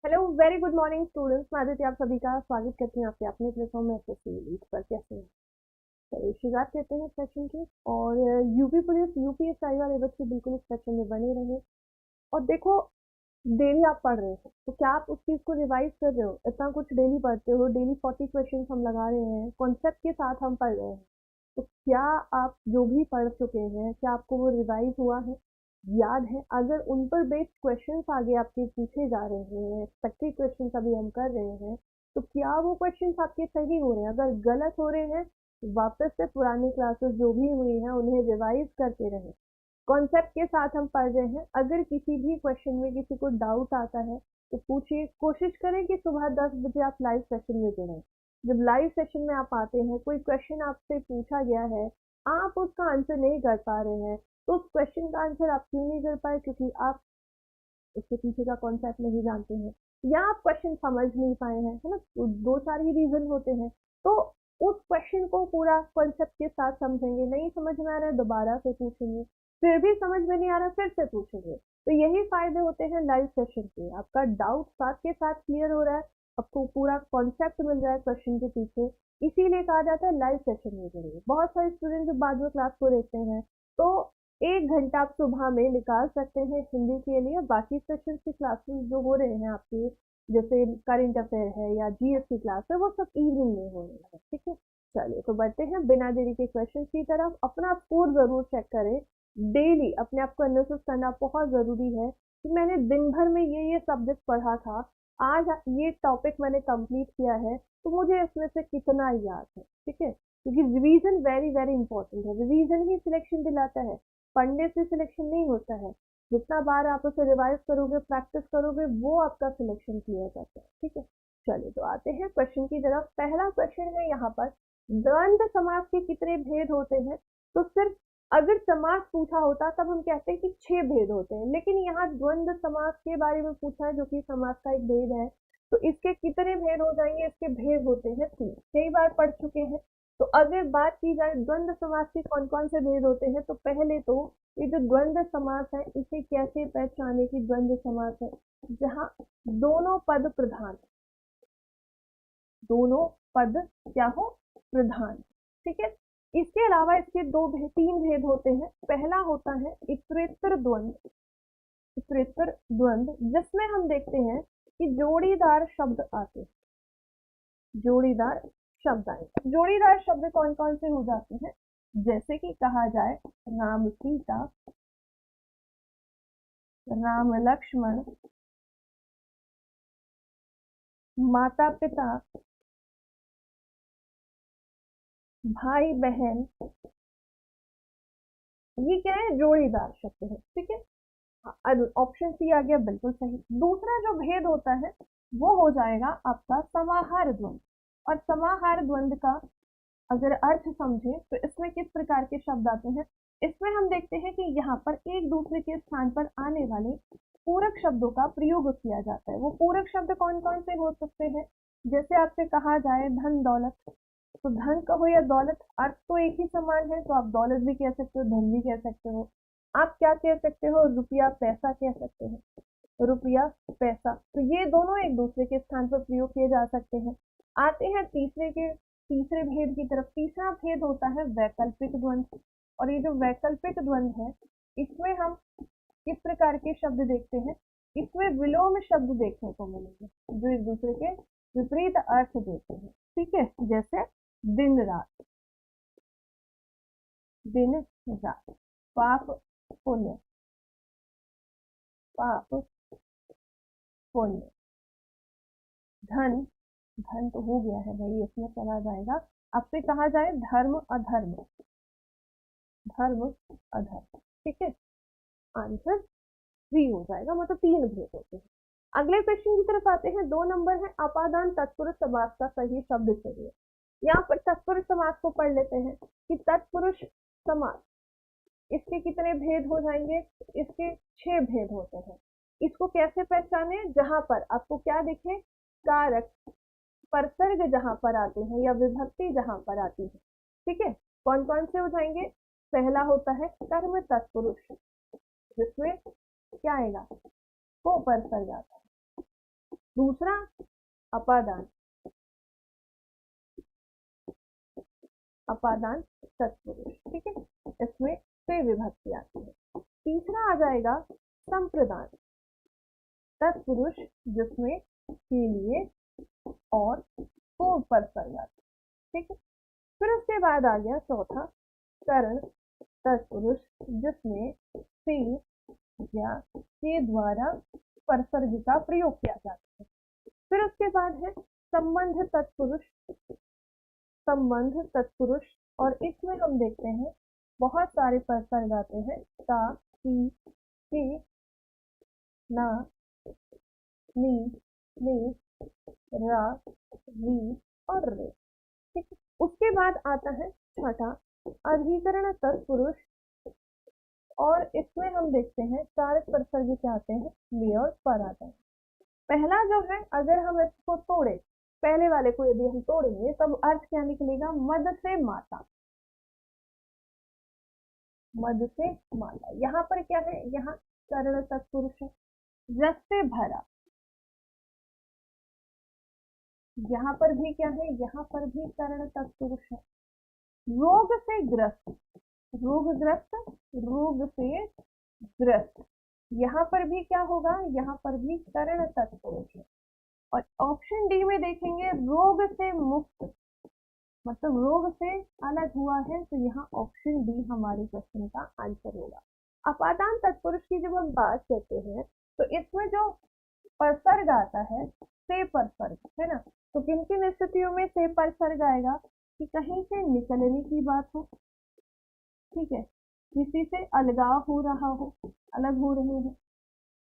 Hello, very good morning students. मैं आदित्य आप सभी का स्वागत करती हूँ आपके अपने प्लेटफॉर्म में एसएससी लीड पर। कैसे हैं? चलिए शुरुआत करते हैं सेशन की। और यूपी पुलिस यूपीएसआई वाले बच्चे बिल्कुल इस सेशन में बने रहे। और देखो, डेली आप पढ़ रहे हो तो क्या आप उस चीज़ को रिवाइज कर रहे हो? इतना कुछ डेली पढ़ते हो, डेली 40 क्वेश्चन हम लगा रहे हैं, कॉन्सेप्ट के साथ हम पढ़ रहे हैं। तो क्या आप जो भी पढ़ चुके हैं, क्या आपको वो रिवाइज हुआ है, याद है? अगर उन पर बेस्ड क्वेश्चंस आगे आपके पूछे जा रहे हैं, एक्सपेक्टेड क्वेश्चंस अभी हम कर रहे हैं, तो क्या वो क्वेश्चंस आपके सही हो रहे हैं? अगर गलत हो रहे हैं, वापस से पुरानी क्लासेस जो भी हुई हैं उन्हें रिवाइज करते रहें। कॉन्सेप्ट के साथ हम पढ़ रहे हैं। अगर किसी भी क्वेश्चन में किसी को डाउट आता है तो पूछिए। कोशिश करें कि सुबह 10 बजे आप लाइव सेशन में जुड़ें। जब लाइव सेशन में आप आते हैं, कोई क्वेश्चन आपसे पूछा गया है, आप उसका आंसर नहीं कर पा रहे हैं, तो उस क्वेश्चन का आंसर आप क्यों नहीं कर पाए? क्योंकि आप उसके पीछे का कॉन्सेप्ट नहीं जानते हैं, या आप क्वेश्चन समझ नहीं पाए हैं, है ना? तो दो चार ही रीजन होते हैं। तो उस क्वेश्चन को पूरा कॉन्सेप्ट के साथ समझेंगे। नहीं समझ में आ रहा है, दोबारा से पूछेंगे। फिर भी समझ में नहीं आ रहा, फिर से पूछेंगे। तो यही फायदे होते हैं लाइव सेशन के। आपका डाउट साथ के साथ क्लियर हो रहा है, आपको पूरा कॉन्सेप्ट मिल रहा है क्वेश्चन के पीछे। इसीलिए कहा जाता है लाइव सेशन में जुड़िए। बहुत सारे स्टूडेंट जो बाद में क्लास को देखते हैं, तो 1 घंटा आप सुबह में निकाल सकते हैं हिंदी के लिए। बाकी सेशन की क्लासेस जो हो रहे हैं आपके, जैसे करंट अफेयर है या जीएस की क्लास है, वो सब इवनिंग में हो रहा है। ठीक है, चलिए तो बढ़ते हैं बिना देरी के क्वेश्चन की तरफ। अपना स्कोर जरूर चेक करें। डेली अपने आप को एनालिसिस करना बहुत जरूरी है कि मैंने दिन भर में ये सब्जेक्ट पढ़ा था, आज ये टॉपिक मैंने कंप्लीट किया है, तो मुझे इसमें से कितना याद है। ठीक है, क्योंकि रिवीजन वेरी वेरी इंपॉर्टेंट है। रिवीजन ही सिलेक्शन दिलाता है, पढ़ने से सिलेक्शन नहीं होता है। जितना बार आप उसे रिवाइज करोगे, प्रैक्टिस करोगे, वो आपका सिलेक्शन क्लियर करता है। ठीक है, चलिए तो आते हैं क्वेश्चन की तरफ। पहला क्वेश्चन है यहाँ पर, द्वंद्व समास के कितने भेद होते हैं? तो सिर्फ अगर समास पूछा होता तब हम कहते हैं कि 6 भेद होते हैं, लेकिन यहाँ द्वंद्व समास के बारे में पूछा है, जो कि समास का एक भेद है। तो इसके कितने भेद हो जाएंगे? इसके भेद होते हैं 3। कई बार पढ़ चुके हैं। तो अगर बात की जाए द्वंद्व समास के कौन कौन से भेद होते हैं, तो पहले तो ये जो द्वंद्व समास है, इसे कैसे पहचाने कि द्वंद्व समास है? जहाँ दोनों पद प्रधान, दोनों पद क्या हो? प्रधान। ठीक है, इसके अलावा इसके 3 भेद होते हैं। पहला होता है इतरेतर द्वंद्व। इतरेतर द्वंद्व जिसमें हम देखते हैं कि जोड़ीदार शब्द आते हैं। जोड़ीदार शब्द आए। जोड़ीदार शब्द कौन कौन से हो जाते हैं? जैसे कि कहा जाए राम सीता, राम लक्ष्मण, माता पिता, भाई बहन। ये क्या है? जोड़ीदार शब्द है। ठीक है, ऑप्शन सी आ गया बिल्कुल सही। दूसरा जो भेद होता है वो हो जाएगा आपका समाहार द्वंद। और समाहार द्वंद का अगर अर्थ समझे तो इसमें किस प्रकार के शब्द आते हैं? इसमें हम देखते हैं कि यहाँ पर एक दूसरे के स्थान पर आने वाले पूरक शब्दों का प्रयोग किया जाता है। वो पूरक शब्द कौन कौन से हो सकते हैं? जैसे आपसे कहा जाए धन दौलत, तो धन कहो या दौलत, अर्थ तो एक ही समान है, तो आप दौलत भी कह सकते हो, धन भी कह सकते हो। आप क्या कह सकते हो? रुपया पैसा कह सकते हो, रुपया पैसा। तो ये दोनों एक दूसरे के स्थान पर प्रयोग किए जा सकते हैं। आते हैं तीसरे भेद की तरफ। तीसरा भेद होता है वैकल्पिक द्वंद्व। और ये जो वैकल्पिक द्वंद्व है, इसमें हम किस प्रकार के शब्द देखते हैं? इसमें विलोम शब्द देखने को मिलेंगे, जो एक दूसरे के विपरीत अर्थ देते हैं। ठीक है, जैसे दिन रात, दिन रात। पाप पुण्य, पाप पुण्य। धन, धन तो हो गया है भाई, इसमें चला जाएगा। आपसे कहा जाए धर्म अधर्म, धर्म अधर्म। ठीक है, आंसर 3 हो जाएगा। मतलब 3 भेद होते हैं। अगले क्वेश्चन की तरफ आते हैं। 2 नंबर है अपादान तत्पुरुष समास का सही शब्द चलिए। यहाँ पर तत्पुरुष समास को पढ़ लेते हैं कि तत्पुरुष समास, इसके कितने भेद हो जाएंगे? इसके 6 भेद होते हैं। इसको कैसे पहचाने? जहां पर आपको क्या दिखे? कारक, परसर्ग जहां पर आते हैं या विभक्ति जहां पर आती है। ठीक है, कौन कौन से हो जाएंगे? पहला होता है कर्म तत्पुरुष, जिसमें क्या आएगा? को परसर्ग आता है। दूसरा अपादान, अपादान तत्पुरुष, ठीक है, इसमें से विभक्ति आती है। तीसरा आ जाएगा संप्रदान, तत्पुरुष जिसमें के लिए और को परसर्ग आते, ठीक है। फिर उसके बाद आ गया चौथा करण तत्पुरुष जिसमें से या के द्वारा परसर्ग का प्रयोग किया जाता है। फिर उसके बाद है संबंध तत्पुरुष, संबंध तत्पुरुष, और इसमें हम देखते हैं बहुत सारे परसर्ग आते हैं, ता, की, के, ना, नी, ने, रा, री और रे, ठीक है। उसके बाद आता है छठा अधिकरण तत्पुरुष, और इसमें हम देखते हैं कारक परसर्ग क्या आते हैं, में और पर आते हैं। पहला जो है, अगर हम इसको तोड़े, पहले वाले को यदि हम तोड़ेंगे तब अर्थ क्या निकलेगा, मद से माता, मद से माता। यहाँ पर क्या है, यहाँ कर्ण तत्पुरुष है, रस से भरा, यहाँ पर भी क्या है, यहाँ पर भी कर्ण तत्पुरुष है। रोग से ग्रस्त, रोगग्रस्त, रोग से ग्रस्त, यहाँ पर भी क्या होगा, यहाँ पर भी कर्ण तत्पुरुष है। और ऑप्शन डी में देखेंगे रोग से मुक्त, मतलब रोग से अलग हुआ है, तो यहाँ ऑप्शन डी हमारे क्वेश्चन का आंसर होगा। अपादान तत्पुरुष की जब हम बात करते हैं तो इसमें जो परसर्ग आता है से परसर्ग, है ना, तो किन किन स्थितियों में से परसर्ग आएगा, कि कहीं से निकलने की बात हो, ठीक है, किसी से अलगाव हो रहा हो, अलग हो रहे हैं,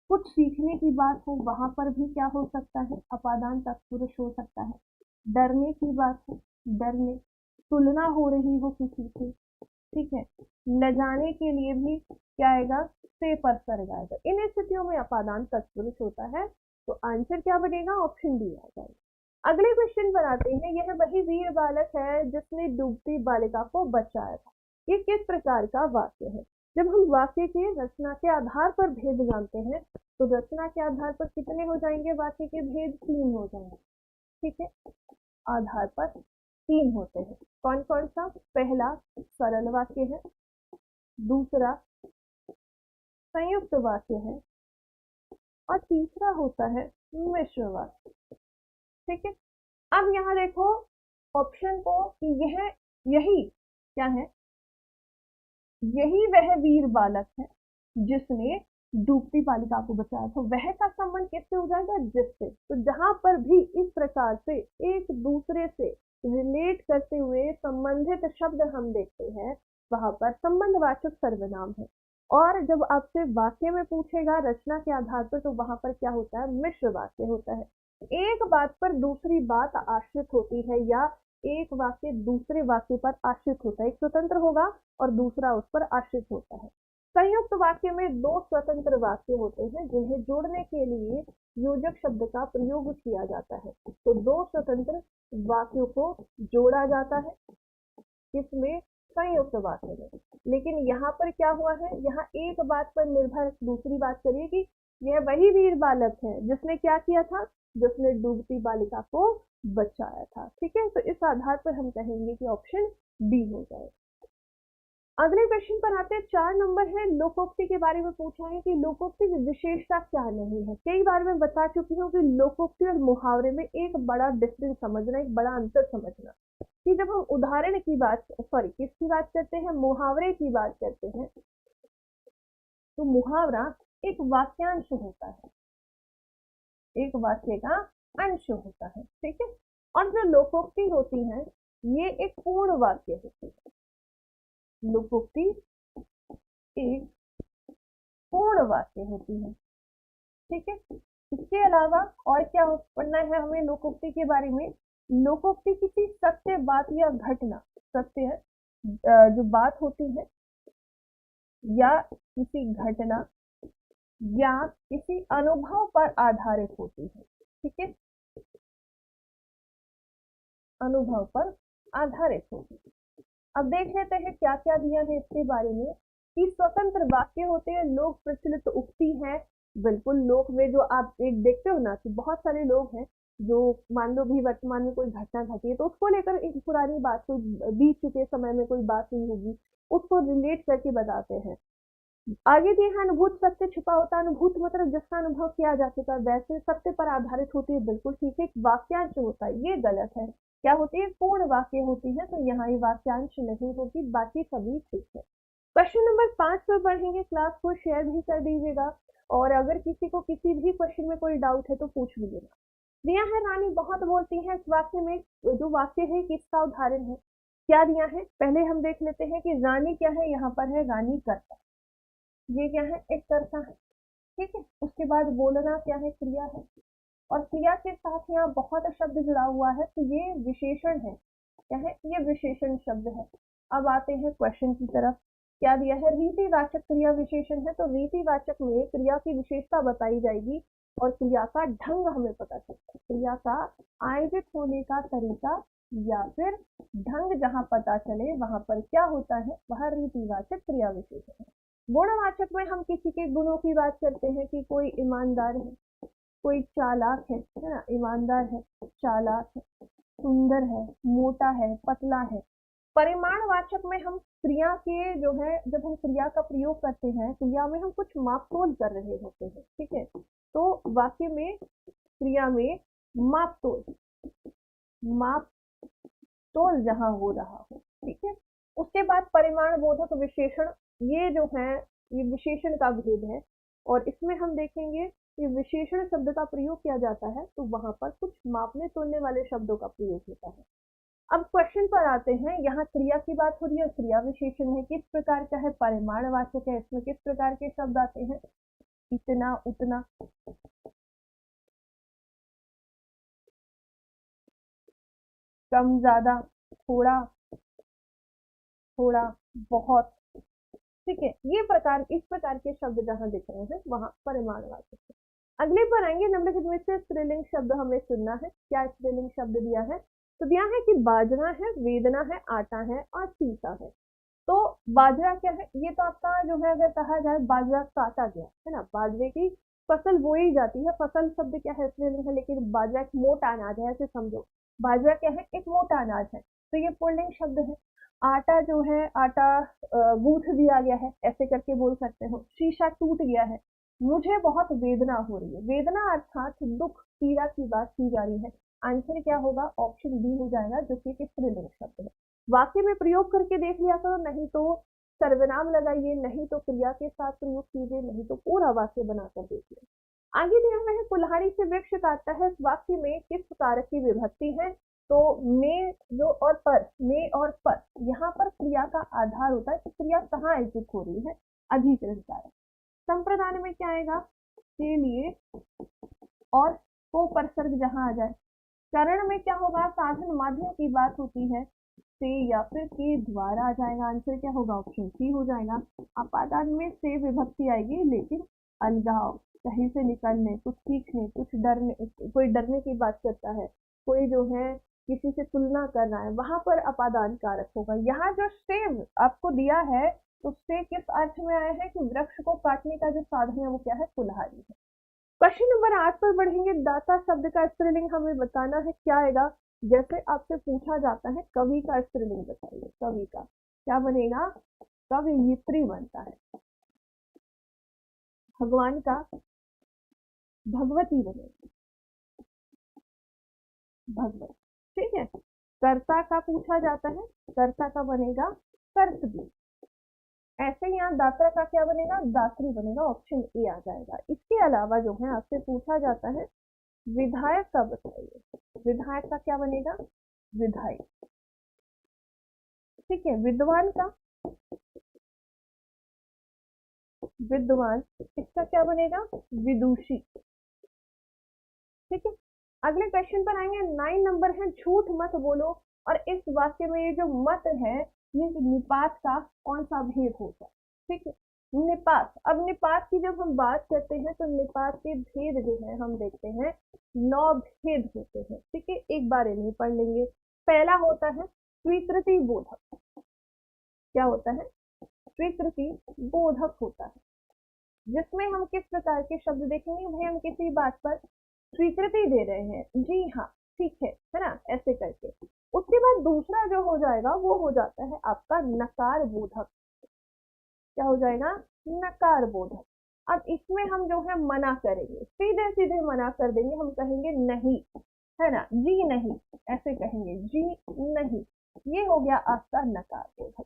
कुछ सीखने की बात हो, वहां पर भी क्या हो सकता है, अपादान तत्पुरुष हो सकता है। डरने की बात हो, डरने, तुलना हो रही हो किसी से, ठीक है, न जाने के लिए भी क्या आएगा, से परसर्ग आएगा। इन स्थितियों में अपादान तत्पुरुष होता है, तो आंसर क्या बनेगा, ऑप्शन डी आ जाएगा। अगले क्वेश्चन पर आते हैं। यह वही वीर बालक है जिसने डूबती बालिका को बचाया था। ये किस प्रकार का वाक्य है। जब हम वाक्य के रचना के आधार पर भेद जानते हैं तो रचना के आधार पर कितने हो जाएंगे, वाक्य के भेद 3 हो जाएंगे, ठीक है, आधार पर 3 होते हैं। कौन कौन सा, पहला सरल वाक्य है, दूसरा संयुक्त वाक्य है, और तीसरा होता है मिश्र वाक्य, ठीक है। अब यहाँ देखो ऑप्शन को कि यह यही क्या है, यही वह वीर बालक है जिसने डूबती बालिका को बचाया, तो वह का संबंध किससे हो जाएगा, जिससे। तो जहां पर भी इस प्रकार से एक दूसरे से रिलेट करते हुए संबंधित शब्द हम देखते हैं वहां पर संबंधवाचक सर्वनाम है। और जब आपसे वाक्य में पूछेगा रचना के आधार पर तो वहां पर क्या होता है, मिश्र वाक्य होता है। एक बात पर दूसरी बात आश्रित होती है या एक वाक्य दूसरे वाक्य पर आश्रित होता है, एक स्वतंत्र होगा और दूसरा उस पर आश्रित होता है। संयुक्त वाक्य में 2 स्वतंत्र वाक्य होते हैं जिन्हें जोड़ने के लिए योजक शब्द का प्रयोग किया जाता है। तो 2 स्वतंत्र वाक्यों को जोड़ा जाता है किसमें, संयुक्त वाक्य में। लेकिन यहाँ पर क्या हुआ है, यहाँ एक बात पर निर्भर दूसरी बात करिए कि यह वही वीर बालक है जिसने क्या किया था, जिसने डूबती बालिका को बचाया था, ठीक है। तो इस आधार पर हम कहेंगे कि ऑप्शन डी हो जाए। अगले क्वेश्चन पर आते हैं। 4 नंबर है, लोकोक्ति के बारे में पूछा है कि लोकोक्ति की विशेषता क्या नहीं है। कई बार मैं बता चुकी हूँ कि लोकोक्ति और मुहावरे में एक बड़ा डिफरेंस समझना, एक बड़ा अंतर समझना, कि जब हम उदाहरण की बात, सॉरी किसकी बात करते हैं, मुहावरे की बात करते हैं, तो मुहावरा एक वाक्यांश होता है, एक वाक्य का अंश होता है, ठीक है। और जो लोकोक्ति होती है ये एक पूर्ण वाक्य होती है। लोकोक्ति एक पूर्ण वाक्य होती है, ठीक है। इसके अलावा और क्या पढ़ना है हमें लोकोक्ति के बारे में, लोकोक्ति किसी सत्य बात या घटना, सत्य जो बात होती है या किसी घटना या किसी अनुभव पर आधारित होती है, ठीक है, अनुभव पर आधारित होती है। अब देख लेते हैं क्या क्या दिया है इसके बारे में, कि स्वतंत्र वाक्य होते हैं, लोक प्रचलित उक्ति है, बिल्कुल, लोक में जो आप एक देखते हो ना कि बहुत सारे लोग हैं जो मान लो भी वर्तमान में कोई घटना घटी है तो उसको लेकर एक पुरानी बात, कोई बीत चुके समय में कोई बात हुई होगी, उसको रिलेट करके बताते हैं। आगे दिए हैं, अनुभूत सत्य छुपा होता है। अनुभूत मतलब जिसका अनुभव किया जा चुका है, वैसे सत्य पर आधारित होती है, बिल्कुल ठीक है। वाक्यांश होता है, ये गलत है। क्या होती है? पूर्ण वाक्य होती है, तो यहाँ ये वाक्यांश नहीं होगी, बाकी सभी ठीक है। क्वेश्चन नंबर 5 पर बढ़ेंगे। क्लास को शेयर भी कर दीजिएगा और अगर किसी को किसी भी क्वेश्चन में कोई डाउट है तो पूछ लीजिएगा। दिया है, रानी बहुत बोलती है। इस वाक्य में जो वाक्य है किसका उदाहरण है? क्या दिया है? पहले हम देख लेते हैं कि रानी क्या है। यहाँ पर है रानी कर्ता, ये क्या है? एक कर्ता है, ठीक है। उसके बाद बोलना क्या है? क्रिया है, और क्रिया के साथ यहाँ बहुत शब्द जुड़ा हुआ है, तो ये विशेषण है। क्या है? ये विशेषण शब्द है। अब आते हैं क्वेश्चन की तरफ। क्या दिया है? रीतिवाचक क्रिया विशेषण है, तो रीतिवाचक में क्रिया की विशेषता बताई जाएगी और क्रिया का ढंग हमें पता चलता है। क्रिया का आयोजित होने का तरीका या फिर ढंग जहां पता चले वहां पर क्या होता है, वह रीतिवाचक क्रिया विशेषण है। गुणवाचक में हम किसी के गुणों की बात करते हैं कि कोई ईमानदार है, कोई चालाक है ना? ईमानदार है, चालाक है, सुंदर है, मोटा है, पतला है। परिमाणवाचक में हम क्रिया के जो है, जब हम क्रिया का प्रयोग करते हैं, क्रिया में हम कुछ मापतोल कर रहे होते हैं, ठीक है। तो वाक्य में, क्रिया में मापतोल, मापतोल जहां हो रहा हो, ठीक है। उसके बाद परिमाण बोधक विशेषण, ये जो है ये विशेषण का भेद है, और इसमें हम देखेंगे कि विशेषण शब्द का प्रयोग किया जाता है तो वहां पर कुछ मापने तोलने वाले शब्दों का प्रयोग होता है। अब क्वेश्चन पर आते हैं। यहाँ क्रिया की बात हो रही है, क्रिया विशेषण है, किस प्रकार का है? परिमाणवाचक है। इसमें किस प्रकार के शब्द आते हैं? इतना, उतना, कम, ज्यादा, थोड़ा, थोड़ा, बहुत, ठीक है। ये प्रकार, इस प्रकार के शब्द जहां दिख रहे हैं वहां परिमाणवाचक है। अगले पर आएंगे। निम्नलिखित में से स्त्रीलिंग शब्द हमें चुनना है। क्या स्त्रीलिंग शब्द दिया है? तो दिया है कि बाजरा है, वेदना है, आटा है और सीसा है। तो बाजरा क्या है? ये तो आपका जो है, अगर कहा जाए बाजरा काटा गया है ना, बाजरे की फसल बोई जाती है। फसल शब्द क्या है? स्त्रीलिंग है, लेकिन बाजरा एक मोटा अनाज है, ऐसे समझो। बाजरा क्या है? एक मोटा अनाज है, तो ये पुल्लिंग शब्द है। आटा जो है, आटा गूंथ दिया गया है, ऐसे करके बोल सकते हो। शीशा टूट गया है, मुझे बहुत वेदना हो रही है। वेदना अर्थात दुख, पीड़ा की बात की जा रही है। आंसर क्या होगा? ऑप्शन बी हो जाएगा, जो कि स्त्रीलिंग शब्द है। वाक्य में प्रयोग करके देख लिया करो, नहीं तो सर्वनाम लगाइए, नहीं तो क्रिया के साथ प्रयोग कीजिए, नहीं तो पूरा वाक्य बनाकर देखिए। आगे दिया हुआ है, कुल्हाड़ी से वृक्ष काटता है। इस वाक्य में किस कारक की विभक्ति है? तो में जो और पर, में और पर, यहाँ पर क्रिया का आधार होता है कि क्रिया कहाँ आयोजित हो रही है, अधिकरण कारक। संप्रदान में क्या आएगा? के लिए और को परसर्ग जहां आ जाए। करण में क्या होगा? साधन माध्यम की बात होती है, से या फिर के द्वारा आ जाएगा। आंसर क्या होगा? ऑप्शन सी हो जाएगा। अपादान में से विभक्ति आएगी, लेकिन अलगाव, कहीं से निकलने, कुछ सीखने, कुछ डरने, कोई डरने की बात करता है, कोई जो है किसी से तुलना कर रहा है, वहां पर अपादान कारक होगा। यहाँ जो से आपको दिया है, तो से किस अर्थ में आया है कि वृक्ष को काटने का जो साधन है वो क्या है? कुल्हाड़ी है। क्वेश्चन नंबर 8 पर बढ़ेंगे। दाता शब्द का स्त्रीलिंग हमें बताना है। क्या आएगा? जैसे आपसे पूछा जाता है कवि का स्त्रीलिंग बताइए, कवि का क्या बनेगा? कवयित्री बनता है। भगवान का भगवती बनेगा, भगवत, ठीक है। कर्ता का पूछा जाता है, कर्ता का बनेगा कर्तवी। ऐसे ही यहाँ दात्रा का क्या बनेगा? दात्री बनेगा। ऑप्शन ए आ जाएगा। इसके अलावा जो है आपसे पूछा जाता है विधायक का बताइए, विधायक का क्या बनेगा? विधायक, ठीक है। विद्वान का, विद्वान, इसका क्या बनेगा? विदुषी, ठीक है। अगले क्वेश्चन पर आएंगे। 9 नंबर है, झूठ मत बोलो। और इस वाक्य में ये जो मत है, ये निपात का कौन सा भेद होगा? ठीक है, निपात। अब निपात की जब हम बात करते हैं तो निपात के भेद जो है हम देखते हैं 9 भेद होते हैं, ठीक है। एक बार इन्हें पढ़ लेंगे। पहला होता है स्वीकृति बोधक। क्या होता है? स्वीकृति बोधक होता है। जिसमें हम किस प्रकार के शब्द देखेंगे, भाई हम किसी बात पर स्वीकृति दे रहे हैं, जी हाँ ठीक है ना, ऐसे करके। उसके बाद दूसरा जो हो जाएगा वो हो जाता है आपका नकार बोधक। क्या हो जाएगा? नकार बोधक। अब इसमें हम जो है मना करेंगे, सीधे सीधे मना कर देंगे, हम कहेंगे नहीं, है ना, जी नहीं, ऐसे कहेंगे, जी नहीं। ये हो गया आपका नकार बोधक।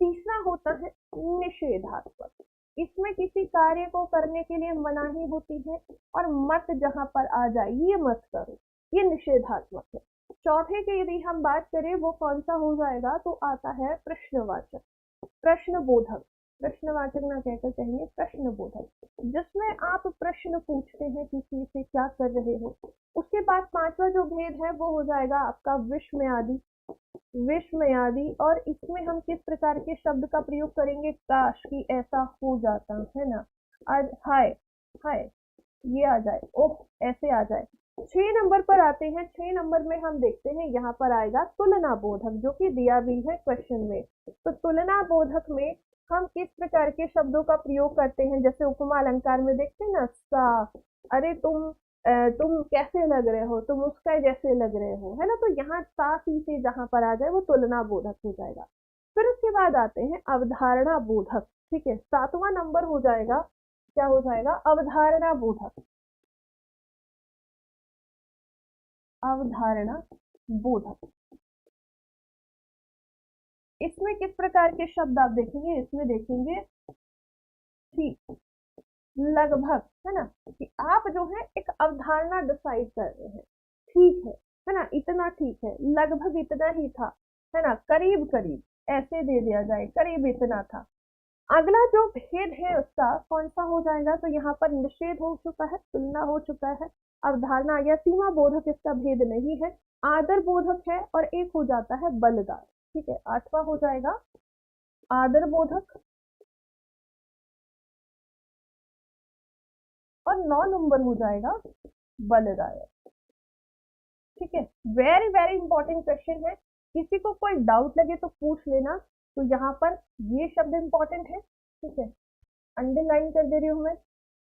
तीसरा होता है निषेधात्मक। इसमें किसी कार्य को करने के लिए मनाही होती है और मत जहां पर आ जाए, ये मत करो, ये निषेधात्मक है। चौथे की यदि हम बात करें वो कौन सा हो जाएगा, तो आता है प्रश्नवाचक, प्रश्नबोधक। प्रश्नवाचक ना कहकर कहेंगे प्रश्नबोधक, जिसमें आप प्रश्न पूछते हैं किसी से, क्या कर रहे हो। उसके बाद पांचवा जो भेद है वो हो जाएगा आपका विस्मयादि, विस्मयादि। और इसमें हम किस प्रकार के शब्द का प्रयोग करेंगे, काश कि ऐसा हो जाता, है ना, आज हाय हाय ये आ जाए, ओह ऐसे आ जाए। 6 नंबर पर आते हैं। 6 नंबर में हम देखते हैं यहाँ पर आएगा तुलना बोधक, जो कि दिया भी है क्वेश्चन में। तो तुलना बोधक में हम किस प्रकार के शब्दों का प्रयोग करते हैं, जैसे उपमा अलंकार में देखते हैं ना, सा, अरे तुम कैसे लग रहे हो, तुम उसका जैसे लग रहे हो, है ना। तो यहाँ सा सी से जहां पर आ जाए वो तुलना बोधक हो जाएगा। फिर उसके बाद आते हैं अवधारणा बोधक। ठीक है, 7वां नंबर हो जाएगा, क्या हो जाएगा, अवधारणा बोधक। अवधारणा बोधक, इसमें किस प्रकार के शब्द आप देखेंगे, इसमें देखेंगे ठीक, लगभग, है ना, कि आप जो है एक अवधारणा डिसाइड कर रहे हैं, ठीक है ना, इतना ठीक है, लगभग इतना ही था, है ना, करीब करीब ऐसे दे दिया जाए, करीब इतना था। अगला जो भेद है उसका कौन सा हो जाएगा, तो यहाँ पर निषेध हो चुका है, तुलना हो चुका है, अवधारणा या सीमा बोधक इसका भेद नहीं है, आदर बोधक है, और एक हो जाता है बलदार। ठीक है, 8वां हो जाएगा आदर बोधक, और 9 नंबर हो जाएगा बलदायक। ठीक है, वेरी वेरी इंपॉर्टेंट क्वेश्चन है, किसी को कोई डाउट लगे तो पूछ लेना। तो यहाँ पर ये शब्द इंपॉर्टेंट है, ठीक है, अंडरलाइन कर दे रही हूँ मैं,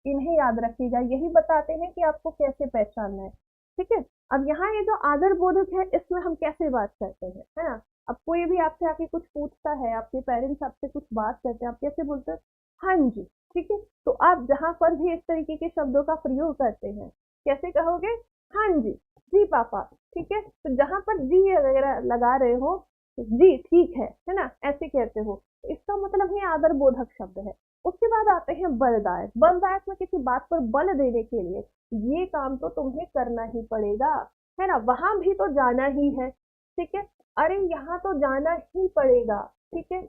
इन्हें याद रखिएगा, यही बताते हैं कि आपको कैसे पहचानना है। ठीक है, अब यहाँ ये जो आदर बोधक है इसमें हम कैसे बात करते हैं, है ना। अब कोई भी आपसे आके कुछ पूछता है, आपके पेरेंट्स आपसे कुछ बात करते हैं, आप कैसे बोलते हैं, हाँ जी, ठीक है। तो आप जहां पर भी इस तरीके के शब्दों का प्रयोग करते हैं, कैसे कहोगे, हाँ जी, जी पापा, ठीक है। तो जहां पर जी वगैरह लगा रहे हो, जी ठीक है ना, ऐसे कहते हो, इसका मतलब ये आदर बोधक शब्द है। उसके बाद आते हैं बलदायक। बलदायक में किसी बात पर बल देने के लिए, ये काम तो तुम्हें करना ही पड़ेगा, है ना, वहां भी तो जाना ही है, ठीक है, अरे यहाँ तो जाना ही पड़ेगा, ठीक है,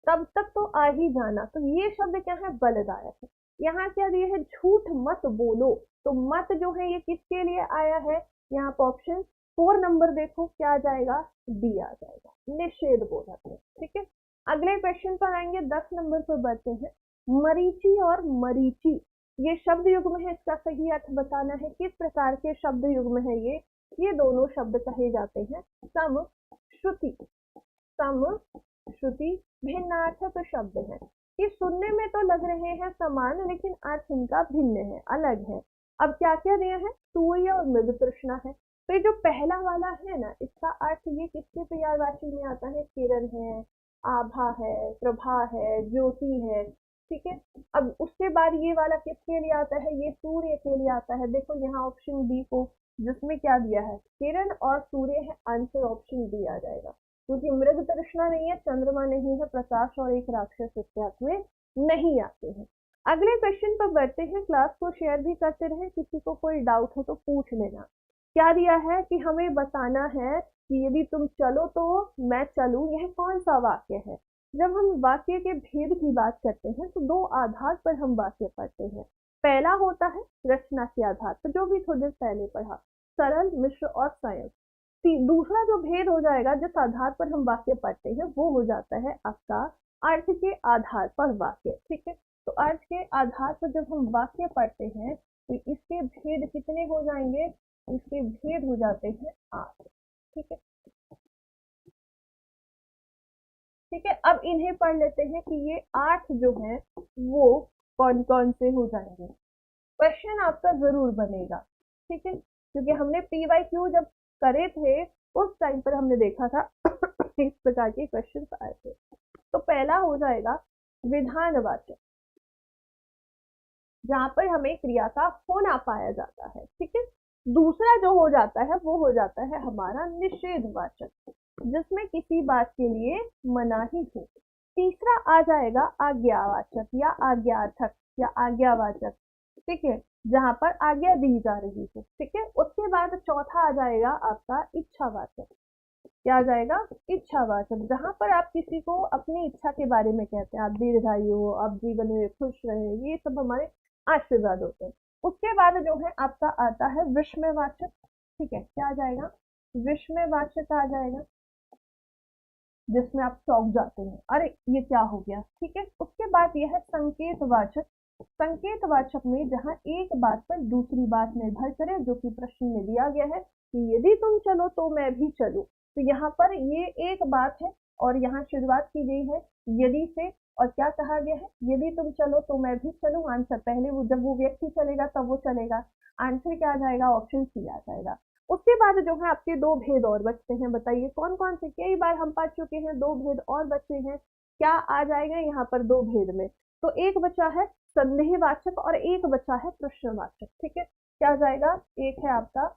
तब तक तो आ ही जाना। तो ये शब्द क्या है, बलदायक है। यहाँ क्या दिया है, झूठ मत बोलो। तो मत जो है ये किसके लिए आया है, यहाँ पर ऑप्शन 4 नंबर देखो क्या आ जाएगा, डी आ जाएगा, निषेध बोधक है। ठीक है, अगले क्वेश्चन पर आएंगे, 10 नंबर पर बढ़ते हैं। मरीचि और मरीचि, ये शब्द युग्म है, इसका सही अर्थ बताना है, किस प्रकार के शब्द युग्म है ये दोनों शब्द कहे जाते हैं सम श्रुति, सम श्रुति भिन्नार्थक शब्द है। ये सुनने में तो लग रहे हैं समान, लेकिन अर्थ इनका भिन्न है, अलग है। अब क्या क्या दिया है, सूर्य और मृग तृष्णा है। तो ये जो पहला वाला है ना, इसका अर्थ ये किसके पर्यायवाची में आता है, किरण है, आभा है, प्रभा है, ज्योति है, ठीक है। अब उसके बाद ये वाला किसके लिए आता है, ये सूर्य के लिए आता है। देखो यहाँ ऑप्शन बी को, जिसमें क्या दिया है, किरण और सूर्य है, आंसर ऑप्शन बी आ जाएगा, क्योंकि मृग तृष्णा नहीं है, चंद्रमा नहीं है, प्रकाश और एक राक्षस इसके हाथ में नहीं आते हैं। अगले क्वेश्चन पर बढ़ते हैं, क्लास को शेयर भी करते रहे, किसी को कोई डाउट हो तो पूछ लेना। क्या दिया है कि हमें बताना है कि यदि तुम चलो तो मैं चलूं, यह कौन सा वाक्य है। जब हम वाक्य के भेद की बात करते हैं तो दो आधार पर हम वाक्य पढ़ते हैं। पहला होता है रचना के आधार पर, जो भी थोड़ी देर पहले पढ़ा, सरल, मिश्र और संयुक्त। दूसरा जो भेद हो जाएगा, जिस आधार पर हम वाक्य पढ़ते हैं, वो हो जाता है आपका अर्थ के आधार पर वाक्य। ठीक है, तो अर्थ के आधार पर जब हम वाक्य पढ़ते हैं तो इसके भेद कितने हो जाएंगे, इसके भेद हो जाते हैं 8। ठीक है, ठीक है, अब इन्हें पढ़ लेते हैं कि ये 8 जो है वो कौन कौन से हो जाएंगे। क्वेश्चन आपका जरूर बनेगा, ठीक है, क्योंकि हमने PYQ जब करे थे उस टाइम पर हमने देखा था इस प्रकार के क्वेश्चन आए थे। तो पहला हो जाएगा विधानवाचक, जहां पर हमें क्रिया का होना पाया जाता है, ठीक है। दूसरा जो हो जाता है वो हो जाता है हमारा निषेधवाचक, जिसमें किसी बात के लिए मनाही हो। तीसरा आ जाएगा आज्ञावाचक या आज्ञार्थक या आज्ञावाचक, ठीक है, जहां पर आज्ञा दी जा रही है, ठीक है। उसके बाद चौथा आ जाएगा आपका इच्छावाचक। क्या आ जाएगा? इच्छावाचक, जहां पर आप किसी को अपनी इच्छा के बारे में कहते हैं, आप दीर्घायु हो, आप जीवन में खुश रहे, ये सब हमारे आशीर्वाद होते हैं। उसके बाद जो है आपका आता है विस्मयवाचक, ठीक है। क्या आ जाएगा? विस्मयवाचक आ जाएगा, जिसमें आप चौंक जाते हैं, अरे ये क्या हो गया, ठीक है। उसके बाद यह है संकेतवाचक। संकेतवाचक में जहां एक बात पर दूसरी बात निर्भर करे, जो कि प्रश्न में दिया गया है कि यदि तुम चलो तो मैं भी चलूं, तो यहाँ पर ये एक बात है और यहाँ शुरुआत की गई है यदि से, और क्या कहा गया है? यदि तुम चलो तो मैं भी चलूं। आंसर पहले वो जब वो व्यक्ति चलेगा तब वो चलेगा, आंसर क्या आ जाएगा? ऑप्शन सी आ जाएगा। उसके बाद जो है आपके दो भेद और बचते हैं, बताइए कौन कौन से? कई बार हम पढ़ चुके हैं, दो भेद और बचे हैं। क्या आ जाएगा यहाँ पर दो भेद में? तो एक बचा है संदेहवाचक और एक बचा है प्रश्नवाचक, ठीक है। क्या जाएगा? एक है आपका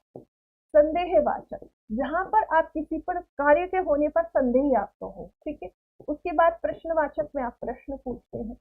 संदेहवाचक, जहां पर आप किसी पर कार्य के होने पर संदेह आपको हो, ठीक है। उसके बाद प्रश्नवाचक में आप प्रश्न पूछते हैं।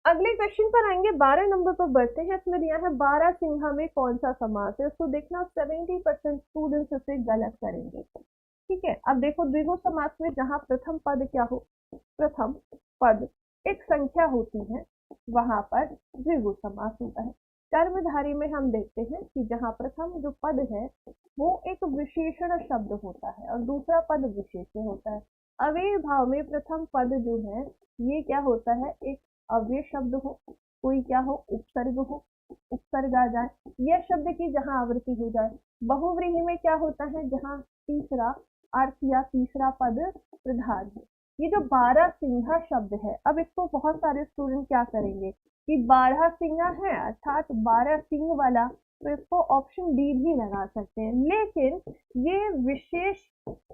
अगले क्वेश्चन पर आएंगे, 12 नंबर पर बढ़ते हैं। इसमें दिया है बारहसिंघा में कौन सा समास है। इसको देखना, 70% स्टूडेंट्स इसे गलत करेंगे, ठीक है। अब देखो द्विगु समास में जहां प्रथम पद क्या हो? प्रथम पद एक संख्या होती है, वहां पर द्विगु समास होता है। कर्मधारी में हम देखते हैं कि जहां प्रथम जो पद है वो एक विशेषण शब्द होता है और दूसरा पद विशेष्य होता है। अव्यय भाव में प्रथम पद जो है ये क्या होता है? एक अव्यय शब्द हो, कोई क्या हो? उपसर्ग हो, उपसर्ग आ जाए, यह शब्द की जहां आवृत्ति हो जाए। बहुव्रीहि में क्या होता है? जहां तीसरा अर्थ या तीसरा पद प्रधान है। ये जो बारहसिंघा शब्द है, अब इसको बहुत सारे स्टूडेंट क्या करेंगे कि बारहसिंघा है अर्थात 12 सिंह वाला, तो इसको ऑप्शन डी भी लगा सकते हैं, लेकिन ये विशेष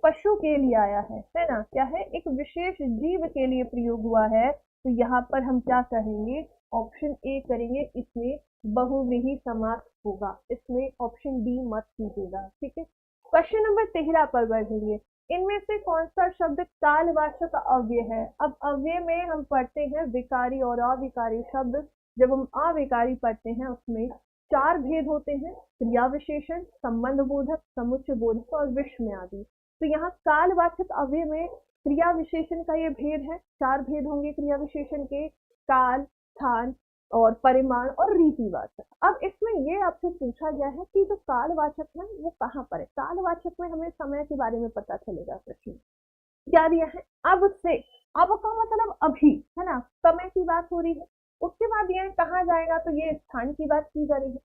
पशु के लिए आया है ना? क्या है? एक विशेष जीव के लिए प्रयोग हुआ है, तो यहाँ पर हम क्या कहेंगे? ऑप्शन ए करेंगे, इसमें बहुव्रीहि समास होगा, इसमें ऑप्शन डी मत कीजिएगा, ठीक है। क्वेश्चन नंबर 13 पर बढ़ेंगे। इनमें से कौन सा शब्द कालवाचक अव्यय है? अब अव्यय में हम पढ़ते हैं विकारी और अविकारी शब्द। जब हम अविकारी पढ़ते हैं उसमें 4 भेद होते हैं, क्रिया विशेषण, संबंध बोधक, समुच्चय बोधक और विस्मय आदि। तो यहाँ कालवाचक अव्यय में क्रिया विशेषण का ये भेद है, 4 भेद होंगे क्रिया विशेषण के, काल, स्थान और परिमाण और रीतिवाचक। अब इसमें ये आपसे पूछा गया है कि जो कालवाचक है वो कहाँ पर है? कालवाचक में हमें समय के बारे में पता चलेगा। प्रश्न क्या दिया है? अब से, अब का मतलब अभी, है ना? समय की बात हो रही है। उसके बाद ये कहा जाएगा, तो ये स्थान की बात की जा रही है।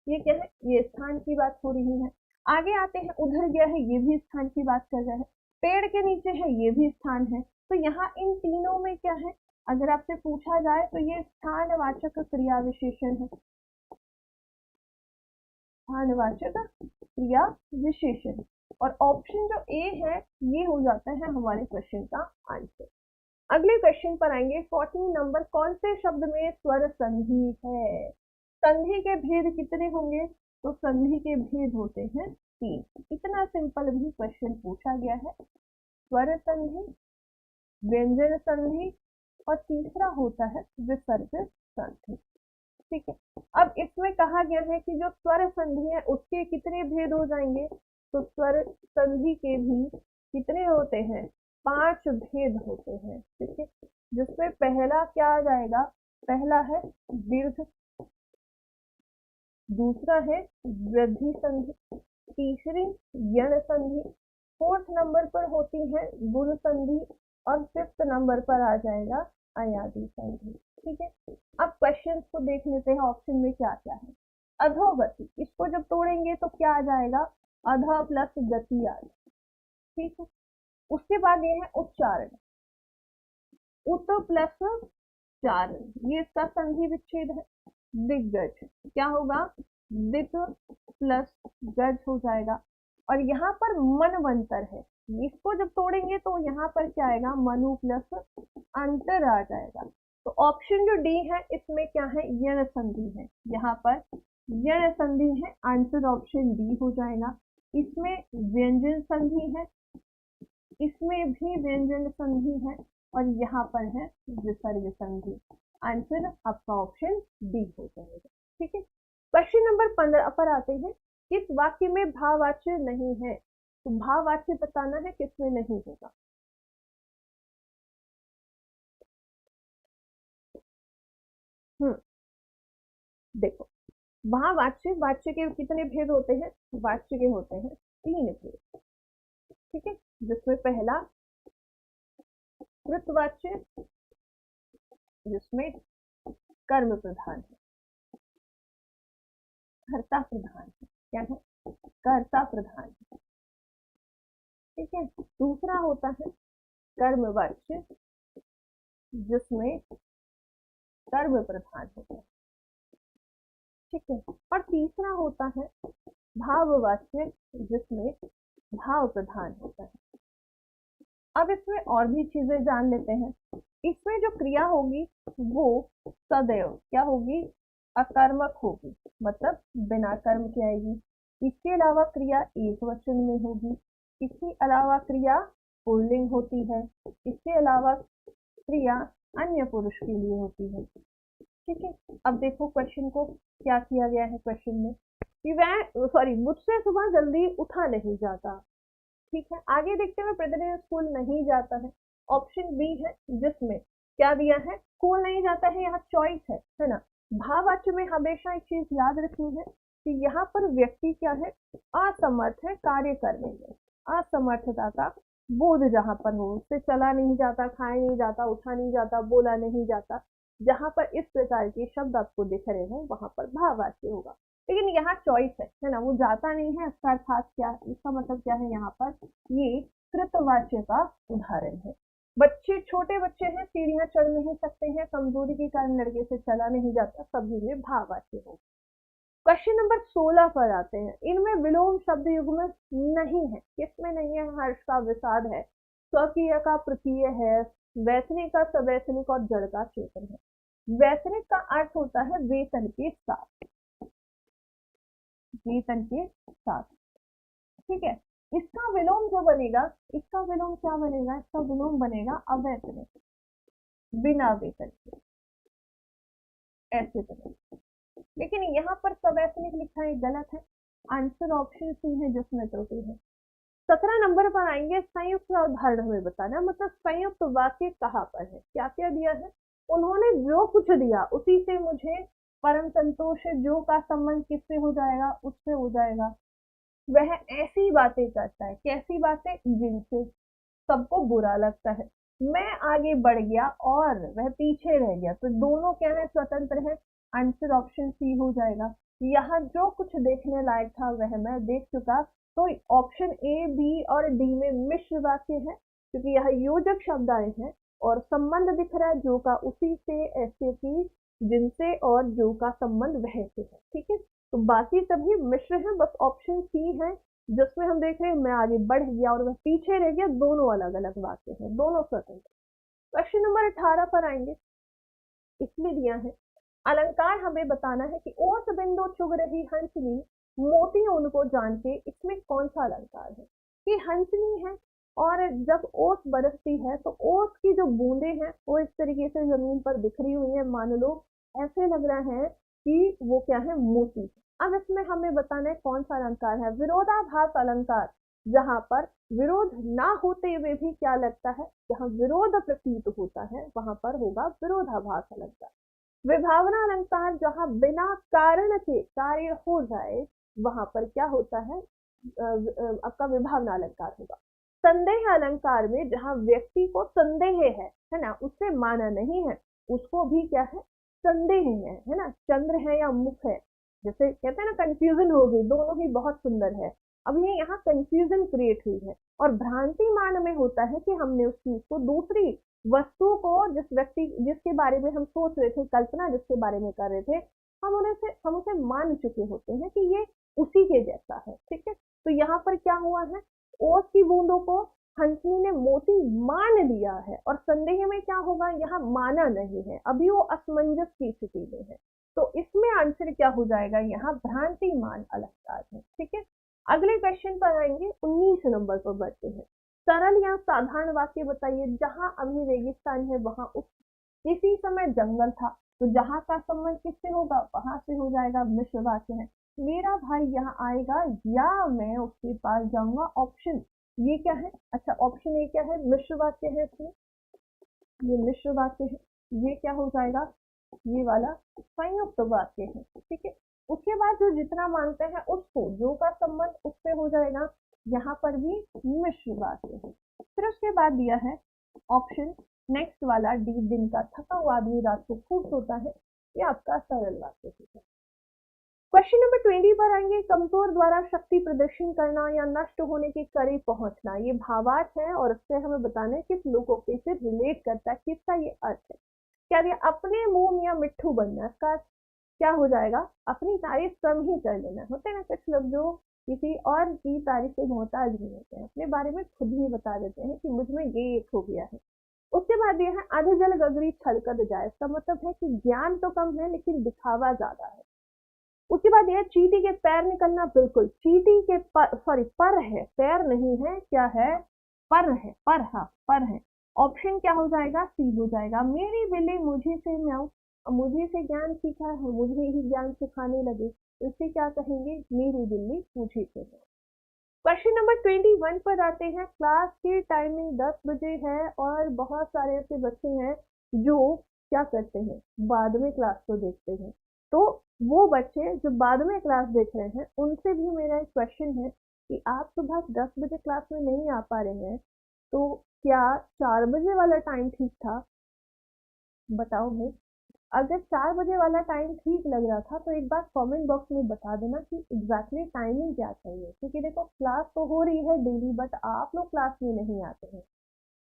ये क्या है? ये स्थान की बात हो रही है। आगे आते हैं, उधर गया है, ये भी स्थान की बात कर रहा है। पेड़ के नीचे है, ये भी स्थान है। तो यहाँ इन तीनों में क्या है? अगर आपसे पूछा जाए तो ये स्थानवाचक क्रिया विशेषण है, स्थानवाचक क्रिया विशेषण। और ऑप्शन जो ए है ये हो जाता है हमारे क्वेश्चन का आंसर। अगले क्वेश्चन पर आएंगे, 14 नंबर। कौन से शब्द में स्वर संधि है? संधि के भेद कितने होंगे? तो संधि के भेद होते हैं 3। इतना सिंपल भी क्वेश्चन पूछा गया है। स्वर संधि, व्यंजन संधि और तीसरा होता है विसर्ग संधि, ठीक है। अब इसमें कहा गया है कि जो स्वर संधि है उसके कितने भेद हो जाएंगे? तो स्वर संधि के भी कितने होते हैं? 5 भेद होते हैं, ठीक है। जिसमें पहला क्या आ जाएगा? पहला है दीर्घ, दूसरा है वृद्धि संधि, तीसरी यण संधि, 4th नंबर पर होती है गुण संधि और 5th नंबर पर आ जाएगा अयादि संधि, ठीक है। अब क्वेश्चन को देख लेते हैं, ऑप्शन में क्या क्या है। अधोगति, इसको जब तोड़ेंगे तो क्या आ जाएगा? अध प्लस गति आ जाएगा, ठीक है। उसके बाद ये है उच्चारण, उत प्लस चारण, ये इसका संधि विच्छेद है। दिग्गज क्या होगा, दिक प्लस गज हो जाएगा। और यहाँ पर मनवंतर है, इसको जब तोड़ेंगे तो यहाँ पर क्या आएगा, मनु प्लस अंतर आ जाएगा। तो ऑप्शन जो डी है इसमें क्या है, यण संधि है, यहाँ पर यण संधि है, आंसर ऑप्शन डी हो जाएगा। इसमें व्यंजन संधि है, इसमें भी व्यंजन संधि है, और यहाँ पर है विसर्ग संधि। आंसर आपका ऑप्शन डी हो जाएगा। ठीक है, क्वेश्चन नंबर 15 पर आते हैं। किस वाक्य में भाववाच्य नहीं है, तो भाववाच्य बताना है किसमें नहीं होगा। देखो, भाववाच्य, वाच्य के कितने भेद होते हैं, वाच्य के होते हैं 3 भेद। ठीक है, जिसमें पहला कृतवाच्य, जिसमें कर्म प्रधान है, कर्ता प्रधान है, क्या है, कर्ता प्रधान है। ठीक है, दूसरा होता है कर्मवाच्य, जिसमें कर्म प्रधान होता है। ठीक है, और तीसरा होता है भाववाच्य, जिसमें भाव प्रधान होता है। अब इसमें और भी चीजें जान लेते हैं। इसमें जो क्रिया होगी वो सदैव क्या होगी, अकर्मक होगी, मतलब बिना कर्म के आएगी। इसके अलावा क्रिया एक वचन में होगी, इसके अलावा क्रिया पुल्लिंग होती है, इसके अलावा क्रिया अन्य पुरुष के लिए होती है। ठीक है, अब देखो क्वेश्चन को क्या किया गया है। क्वेश्चन में कि वह मुझसे सुबह जल्दी उठा नहीं जाता। ठीक है, आगे देखते हुए प्रतिदिन स्कूल नहीं जाता है, ऑप्शन बी है, जिसमें क्या दिया है, स्कूल नहीं जाता है, यहाँ चॉइस है ना। भाववाच्य में हमेशा एक चीज याद रखनी है कि यहाँ पर व्यक्ति क्या है, असमर्थ है कार्य करने में, असमर्थता का बोध जहाँ पर हो, उससे चला नहीं जाता, खाया नहीं जाता, उठा नहीं जाता, बोला नहीं जाता, जहाँ पर इस प्रकार के शब्द आपको दिख रहे हो वहां पर भाववाच्य होगा। लेकिन यहाँ चॉइस है ना, वो जाता नहीं है, इसका अर्थात क्या, इसका मतलब क्या है, यहाँ पर ये कृतवाच्य का उदाहरण है। बच्चे, छोटे बच्चे हैं, सीढ़ियां चढ़ नहीं सकते हैं, कमजोरी के कारण लड़के से चला नहीं जाता, सभी में भाववाच्य होगा। क्वेश्चन नंबर 16 पर आते हैं। इनमें विलोम शब्द युग्म नहीं है, किसमें नहीं है, हर्ष का विषाद है, स्वकीय का प्रतीय है, वैसनिक का सवैसनिक और जड़ का चेतन है। वैसनिक का अर्थ होता है वेतन के साथ, वेतन के साथ। ठीक है, इसका विलोम जो बनेगा, इसका विलोम क्या बनेगा, इसका विलोम बनेगा अवैतनिक, बिना वेतन के, ऐसे बनेगा। लेकिन यहाँ पर सवैतनिक लिखा है, गलत है। आंसर ऑप्शन सी है, जिसमें त्रुटि है। 17 नंबर पर आएंगे। संयुक्त उदाहरण हमें बताना, मतलब संयुक्त वाक्य कहाँ पर है, क्या क्या दिया है, उन्होंने जो कुछ दिया उसी से मुझे परम संतोष है, जो का संबंध किससे हो जाएगा, उससे हो जाएगा। वह ऐसी बातें करता है, कैसी बातें, जिनसे सबको बुरा लगता है। मैं आगे बढ़ गया और वह पीछे रह गया, तो दोनों क्या है, स्वतंत्र है। आंसर ऑप्शन सी हो जाएगा। यहाँ जो कुछ देखने लायक था वह मैं देख चुका, तो ऑप्शन ए, बी और डी में मिश्र वाक्य है, क्योंकि यहाँ योजक शब्द आए हैं और संबंध दिख रहा है, जो का उसी से, ऐसे की, जिनसे, और जो का संबंध वह से है। ठीक है, तो बाकी सभी मिश्र है, बस ऑप्शन सी है जिसमें हम देख रहे हैं मैं आगे बढ़ गया और वह पीछे रह गया, दोनों अलग अलग वाक्य हैं, दोनों स्वतंत्र। क्वेश्चन नंबर 18 पर आएंगे। इसमें दिया है, अलंकार हमें बताना है कि ओस बिंदु चुग रही हंसनी, मोती उनको जान के, इसमें कौन सा अलंकार है। कि हंसनी है और जब ओस बरसती है तो ओस की जो बूंदे हैं वो इस तरीके से जमीन पर बिखरी हुई है, मान लो ऐसे लग रहा है कि वो क्या है, मोती। अब इसमें हमें बताना है कौन सा अलंकार है। विरोधाभास अलंकार, जहां पर विरोध ना होते हुए भी क्या लगता है, जहां विरोध प्रतीत होता है वहां पर होगा विरोधाभास अलंकार। विभावना अलंकार, जहां बिना कारण के कार्य हो जाए वहां पर क्या होता है, आपका विभावना अलंकार होगा। संदेह अलंकार में जहां व्यक्ति को संदेह है ना, उससे माना नहीं है, उसको भी क्या है, संदेह है ना, चंद्र है या मुख है, जैसे कहते हैं ना कंफ्यूजन हो गई, दोनों ही बहुत सुंदर है। अब ये यहाँ कंफ्यूजन क्रिएट हुई है, और भ्रांति मान में होता है कि हमने उस चीज को दूसरी वस्तु को जिस व्यक्ति जिसके बारे में हम सोच रहे थे, कल्पना जिसके बारे में कर रहे थे, हम उसे मान चुके होते हैं कि ये उसी के जैसा है। ठीक है, तो यहाँ पर क्या हुआ है, ओस की बूंदों को हंसनी ने मोती मान लिया है, और संदेह में क्या होगा, यहाँ माना नहीं है, अभी वो असमंजस की स्थिति में है। तो इसमें आंसर क्या हो जाएगा, यहाँ भ्रांति मान अलंकार है। ठीक है, अगले क्वेश्चन पर आएंगे, 19 नंबर पर बढ़ते हैं। सरल या साधारण वाक्य बताइए, जहां अभी रेगिस्तान है वहां किसी समय जंगल था, तो जहां का संबंध किससे होगा, वहां से हो जाएगा, मिश्र वाक्य है। मेरा भाई यहाँ आएगा या मैं उसके पास जाऊंगा, ऑप्शन ये क्या है, अच्छा ऑप्शन ए क्या है, मिश्र वाक्य है, इसमें ये मिश्र वाक्य है, ये क्या हो जाएगा, ये वाला संयुक्त वाक्य है। ठीक है, उसके बाद जो जितना मानते हैं उसको, जो का संबंध उससे हो जाएगा, यहाँ पर भी मिश्र वाक्य है। फिर उसके बाद दिया है ऑप्शन नेक्स्ट वाला डी, दिन का थका हुआ आदमी रात को खूब सोता है, ये आपका सरल वाक्य है। क्वेश्चन नंबर 20 पर आएंगे, कमजोर द्वारा शक्ति प्रदर्शन करना या नष्ट होने के करीब पहुंचना, ये भावार्थ है और उससे हमें बताना है किस लोकोक्ति से रिलेट करता है, किसका ये अर्थ है। क्या दिया, अपने मुंह या मिट्ठू बनना, इसका क्या हो जाएगा, अपनी तारीफ कम ही कर लेना। होते हैं ना कुछ लोग जो किसी और की तारीफ से मोहताज नहीं होते हैं, अपने बारे में खुद ही बता देते हैं कि मुझ में ये एक हो गया है। उसके बाद यह है आधे जल गगरी छलकत जाए, इसका मतलब है कि ज्ञान तो कम है लेकिन दिखावा ज्यादा है। उसके बाद यह चींटी के पैर निकलना, बिल्कुल चींटी के पर है, पैर नहीं है, क्या है, पर है, पर, हाँ पर है। ऑप्शन क्या हो जाएगा, सी हो जाएगा। मेरी बिल्ली मुझे से म्याऊं, मुझे से ज्ञान सीखा है, मुझे ही ज्ञान सिखाने लगे, इससे क्या कहेंगे, मेरी बिल्ली मुझे से म्याऊं। क्वेश्चन नंबर 21 पर आते हैं। क्लास की टाइमिंग 10 बजे है और बहुत सारे ऐसे बच्चे हैं जो क्या करते हैं, बाद में क्लास को देखते हैं। तो वो बच्चे जो बाद में क्लास देख रहे हैं, उनसे भी मेरा एक क्वेश्चन है कि आप सुबह 10 बजे क्लास में नहीं आ पा रहे हैं, तो क्या 4 बजे वाला टाइम ठीक था, बताओ भाई। अगर 4 बजे वाला टाइम ठीक लग रहा था तो एक बार कमेंट बॉक्स में बता देना कि एग्जैक्टली टाइमिंग क्या चाहिए, क्योंकि देखो क्लास तो हो रही है डेली, बट आप लोग क्लास में नहीं आते हैं।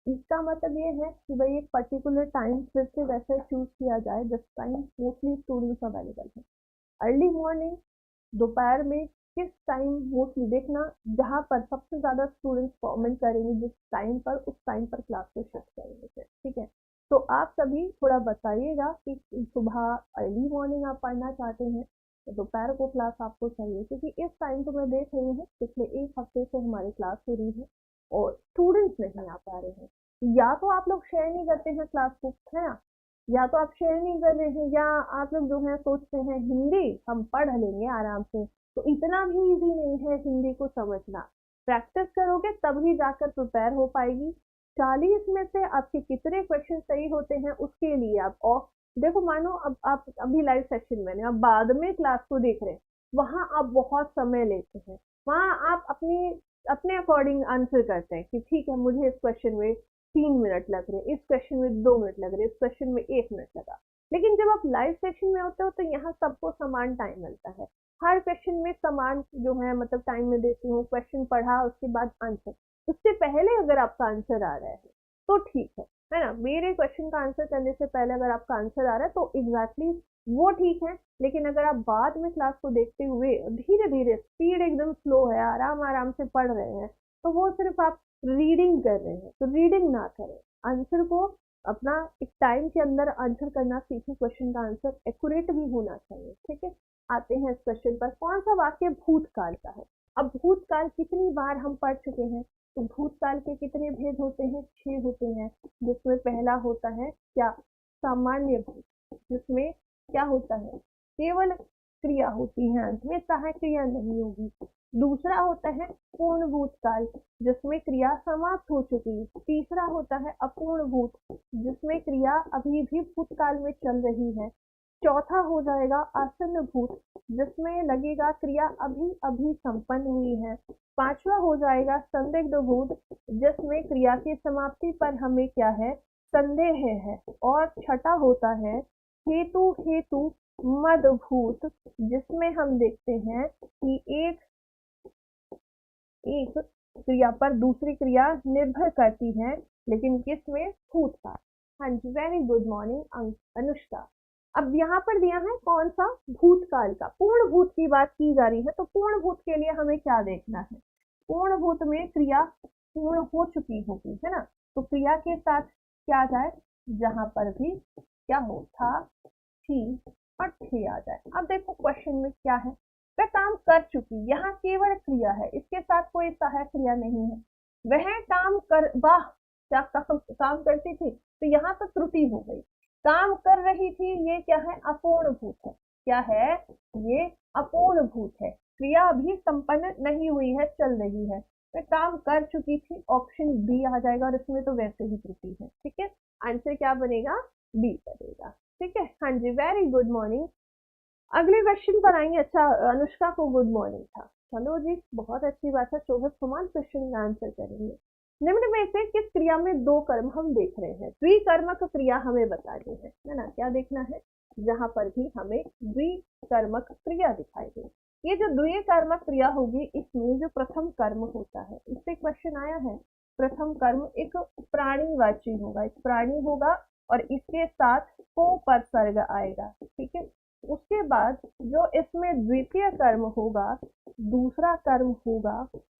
इसका मतलब ये है कि भाई एक पर्टिकुलर टाइम फिर से वैसे चूज किया जाए जिस टाइम मोस्टली स्टूडेंट्स अवेलेबल है। अर्ली मॉर्निंग, दोपहर में, किस टाइम मोस्टली देखना जहाँ पर सबसे ज़्यादा स्टूडेंट्स कमेंट करेंगे, जिस टाइम पर उस टाइम पर क्लास को शिफ्ट करेंगे फिर। ठीक है, तो आप सभी थोड़ा बताइएगा कि सुबह अर्ली मॉर्निंग आप पढ़ना चाहते हैं तो दोपहर को क्लास आपको चाहिए, क्योंकि इस टाइम को मैं देख रही हूँ पिछले एक हफ्ते से हमारी क्लास हो रही है और स्टूडेंट्स नहीं आ पा रहे हैं। या तो आप लोग शेयर नहीं करते हैं क्लास बुक, है ना, या तो आप शेयर नहीं कर रहे हैं, या आप लोग जो है सोचते हैं हिंदी हम पढ़ लेंगे आराम से, तो इतना भी इजी नहीं है हिंदी को समझना। प्रैक्टिस करोगे तभी जाकर प्रिपेयर हो पाएगी। 40 में से आपके कितने क्वेश्चन सही होते हैं उसके लिए आप, और देखो मानो अब आप अभी लाइव सेशन में आप बाद में क्लास को देख रहे हैं, वहां आप बहुत समय लेते हैं, वहां आप अपने अकॉर्डिंग आंसर करते हैं कि ठीक है मुझे इस क्वेश्चन में 3 मिनट लग रहे, इस क्वेश्चन में 2 मिनट लग रहे, इस क्वेश्चन में 1 मिनट लगा। लेकिन जब आप लाइव सेशन में होते हो तो यहाँ सबको समान टाइम मिलता है, हर क्वेश्चन में समान जो है मतलब टाइम में देती हूँ, क्वेश्चन पढ़ा उसके बाद आंसर, उससे पहले अगर आपका आंसर आ रहा है तो ठीक है ना, मेरे क्वेश्चन का आंसर करने से पहले अगर आपका आंसर आ रहा है तो एग्जैक्टली वो ठीक है। लेकिन अगर आप बाद में क्लास को देखते हुए धीरे धीरे, स्पीड एकदम स्लो है, आराम आराम से पढ़ रहे हैं, तो वो सिर्फ आप रीडिंग कर रहे हैं, तो रीडिंग ना करें, आंसर को अपना एक टाइम के अंदर आंसर करना सीखें, क्वेश्चन का आंसर एक्यूरेट भी होना चाहिए। ठीक है, आते हैं इस क्वेश्चन पर, कौन सा वाक्य भूतकाल का है। अब भूतकाल कितनी बार हम पढ़ चुके हैं, तो भूतकाल के कितने भेद होते हैं, 6 होते हैं, जिसमें पहला होता है क्या, सामान्य भूत, जिसमें क्या होता है, केवल क्रिया होती है, अंत में सहायक क्रिया नहीं होगी। दूसरा होता है पूर्ण भूतकाल, जिसमें क्रिया समाप्त हो चुकी है। तीसरा होता है अपूर्ण भूत, जिसमें क्रिया अभी भी भूतकाल में चल रही है। चौथा हो जाएगा आसन्न भूत, जिसमें लगेगा क्रिया अभी अभी संपन्न हुई है। पांचवा हो जाएगा संदिग्ध भूत, जिसमें क्रिया की समाप्ति पर हमें क्या है, संदेह है। और छठा होता है हेतु हेतु मदभूत, जिसमें हम देखते हैं कि एक क्रिया पर दूसरी क्रिया निर्भर करती है, लेकिन किसमें, भूतकाल। हाँ जी, वेरी गुड मॉर्निंग अनुष्का। अब यहाँ पर दिया है कौन सा, भूतकाल का, पूर्ण भूत की बात की जा रही है, तो पूर्ण भूत के लिए हमें क्या देखना है, पूर्ण भूत में क्रिया पूर्ण हो चुकी होगी, है ना, तो क्रिया के साथ क्या आ जाए, जहां पर भी क्या हो, था, थी और थे आ जाए। अब देखो क्वेश्चन में क्या है, वह काम कर चुकी, यहाँ केवल क्रिया है, इसके साथ कोई सहायक क्रिया नहीं है। वह काम कर, वाह क्या काम करती थी, तो यहाँ तो त्रुटि हो गई, काम कर रही थी, ये क्या है, अपूर्ण भूत है, क्या है, ये अपूर्ण भूत है, क्रिया अभी संपन्न नहीं हुई है, चल रही है, मैं काम कर चुकी थी, ऑप्शन बी आ जाएगा, और इसमें तो वैसे ही त्रुटि है, ठीक है, आंसर क्या बनेगा, बी बनेगा, ठीक है। हाँ जी, वेरी गुड मॉर्निंग। अगले क्वेश्चन पर आएंगे। अच्छा, अनुष्का को गुड मॉर्निंग था, चलो जी, बहुत अच्छी बात है, शोभित कुमार क्वेश्चन का आंसर करेंगे। निम्न में से किस क्रिया में दो कर्म हम देख रहे हैं, द्विकर्मक क्रिया हमें बतानी है ना, क्या देखना है, जहां पर भी हमें द्विकर्मक क्रिया दिखाई दे, ये जो द्विकर्मक क्रिया होगी, इसमें जो प्रथम कर्म होता है, इससे क्वेश्चन आया है, प्रथम कर्म एक प्राणीवाची होगा, एक प्राणी होगा, और इसके साथ को परसर्ग आएगा, ठीक है। उसके बाद जो इसमें द्वितीय कर्म होगा, दूसरा कर्म होगा,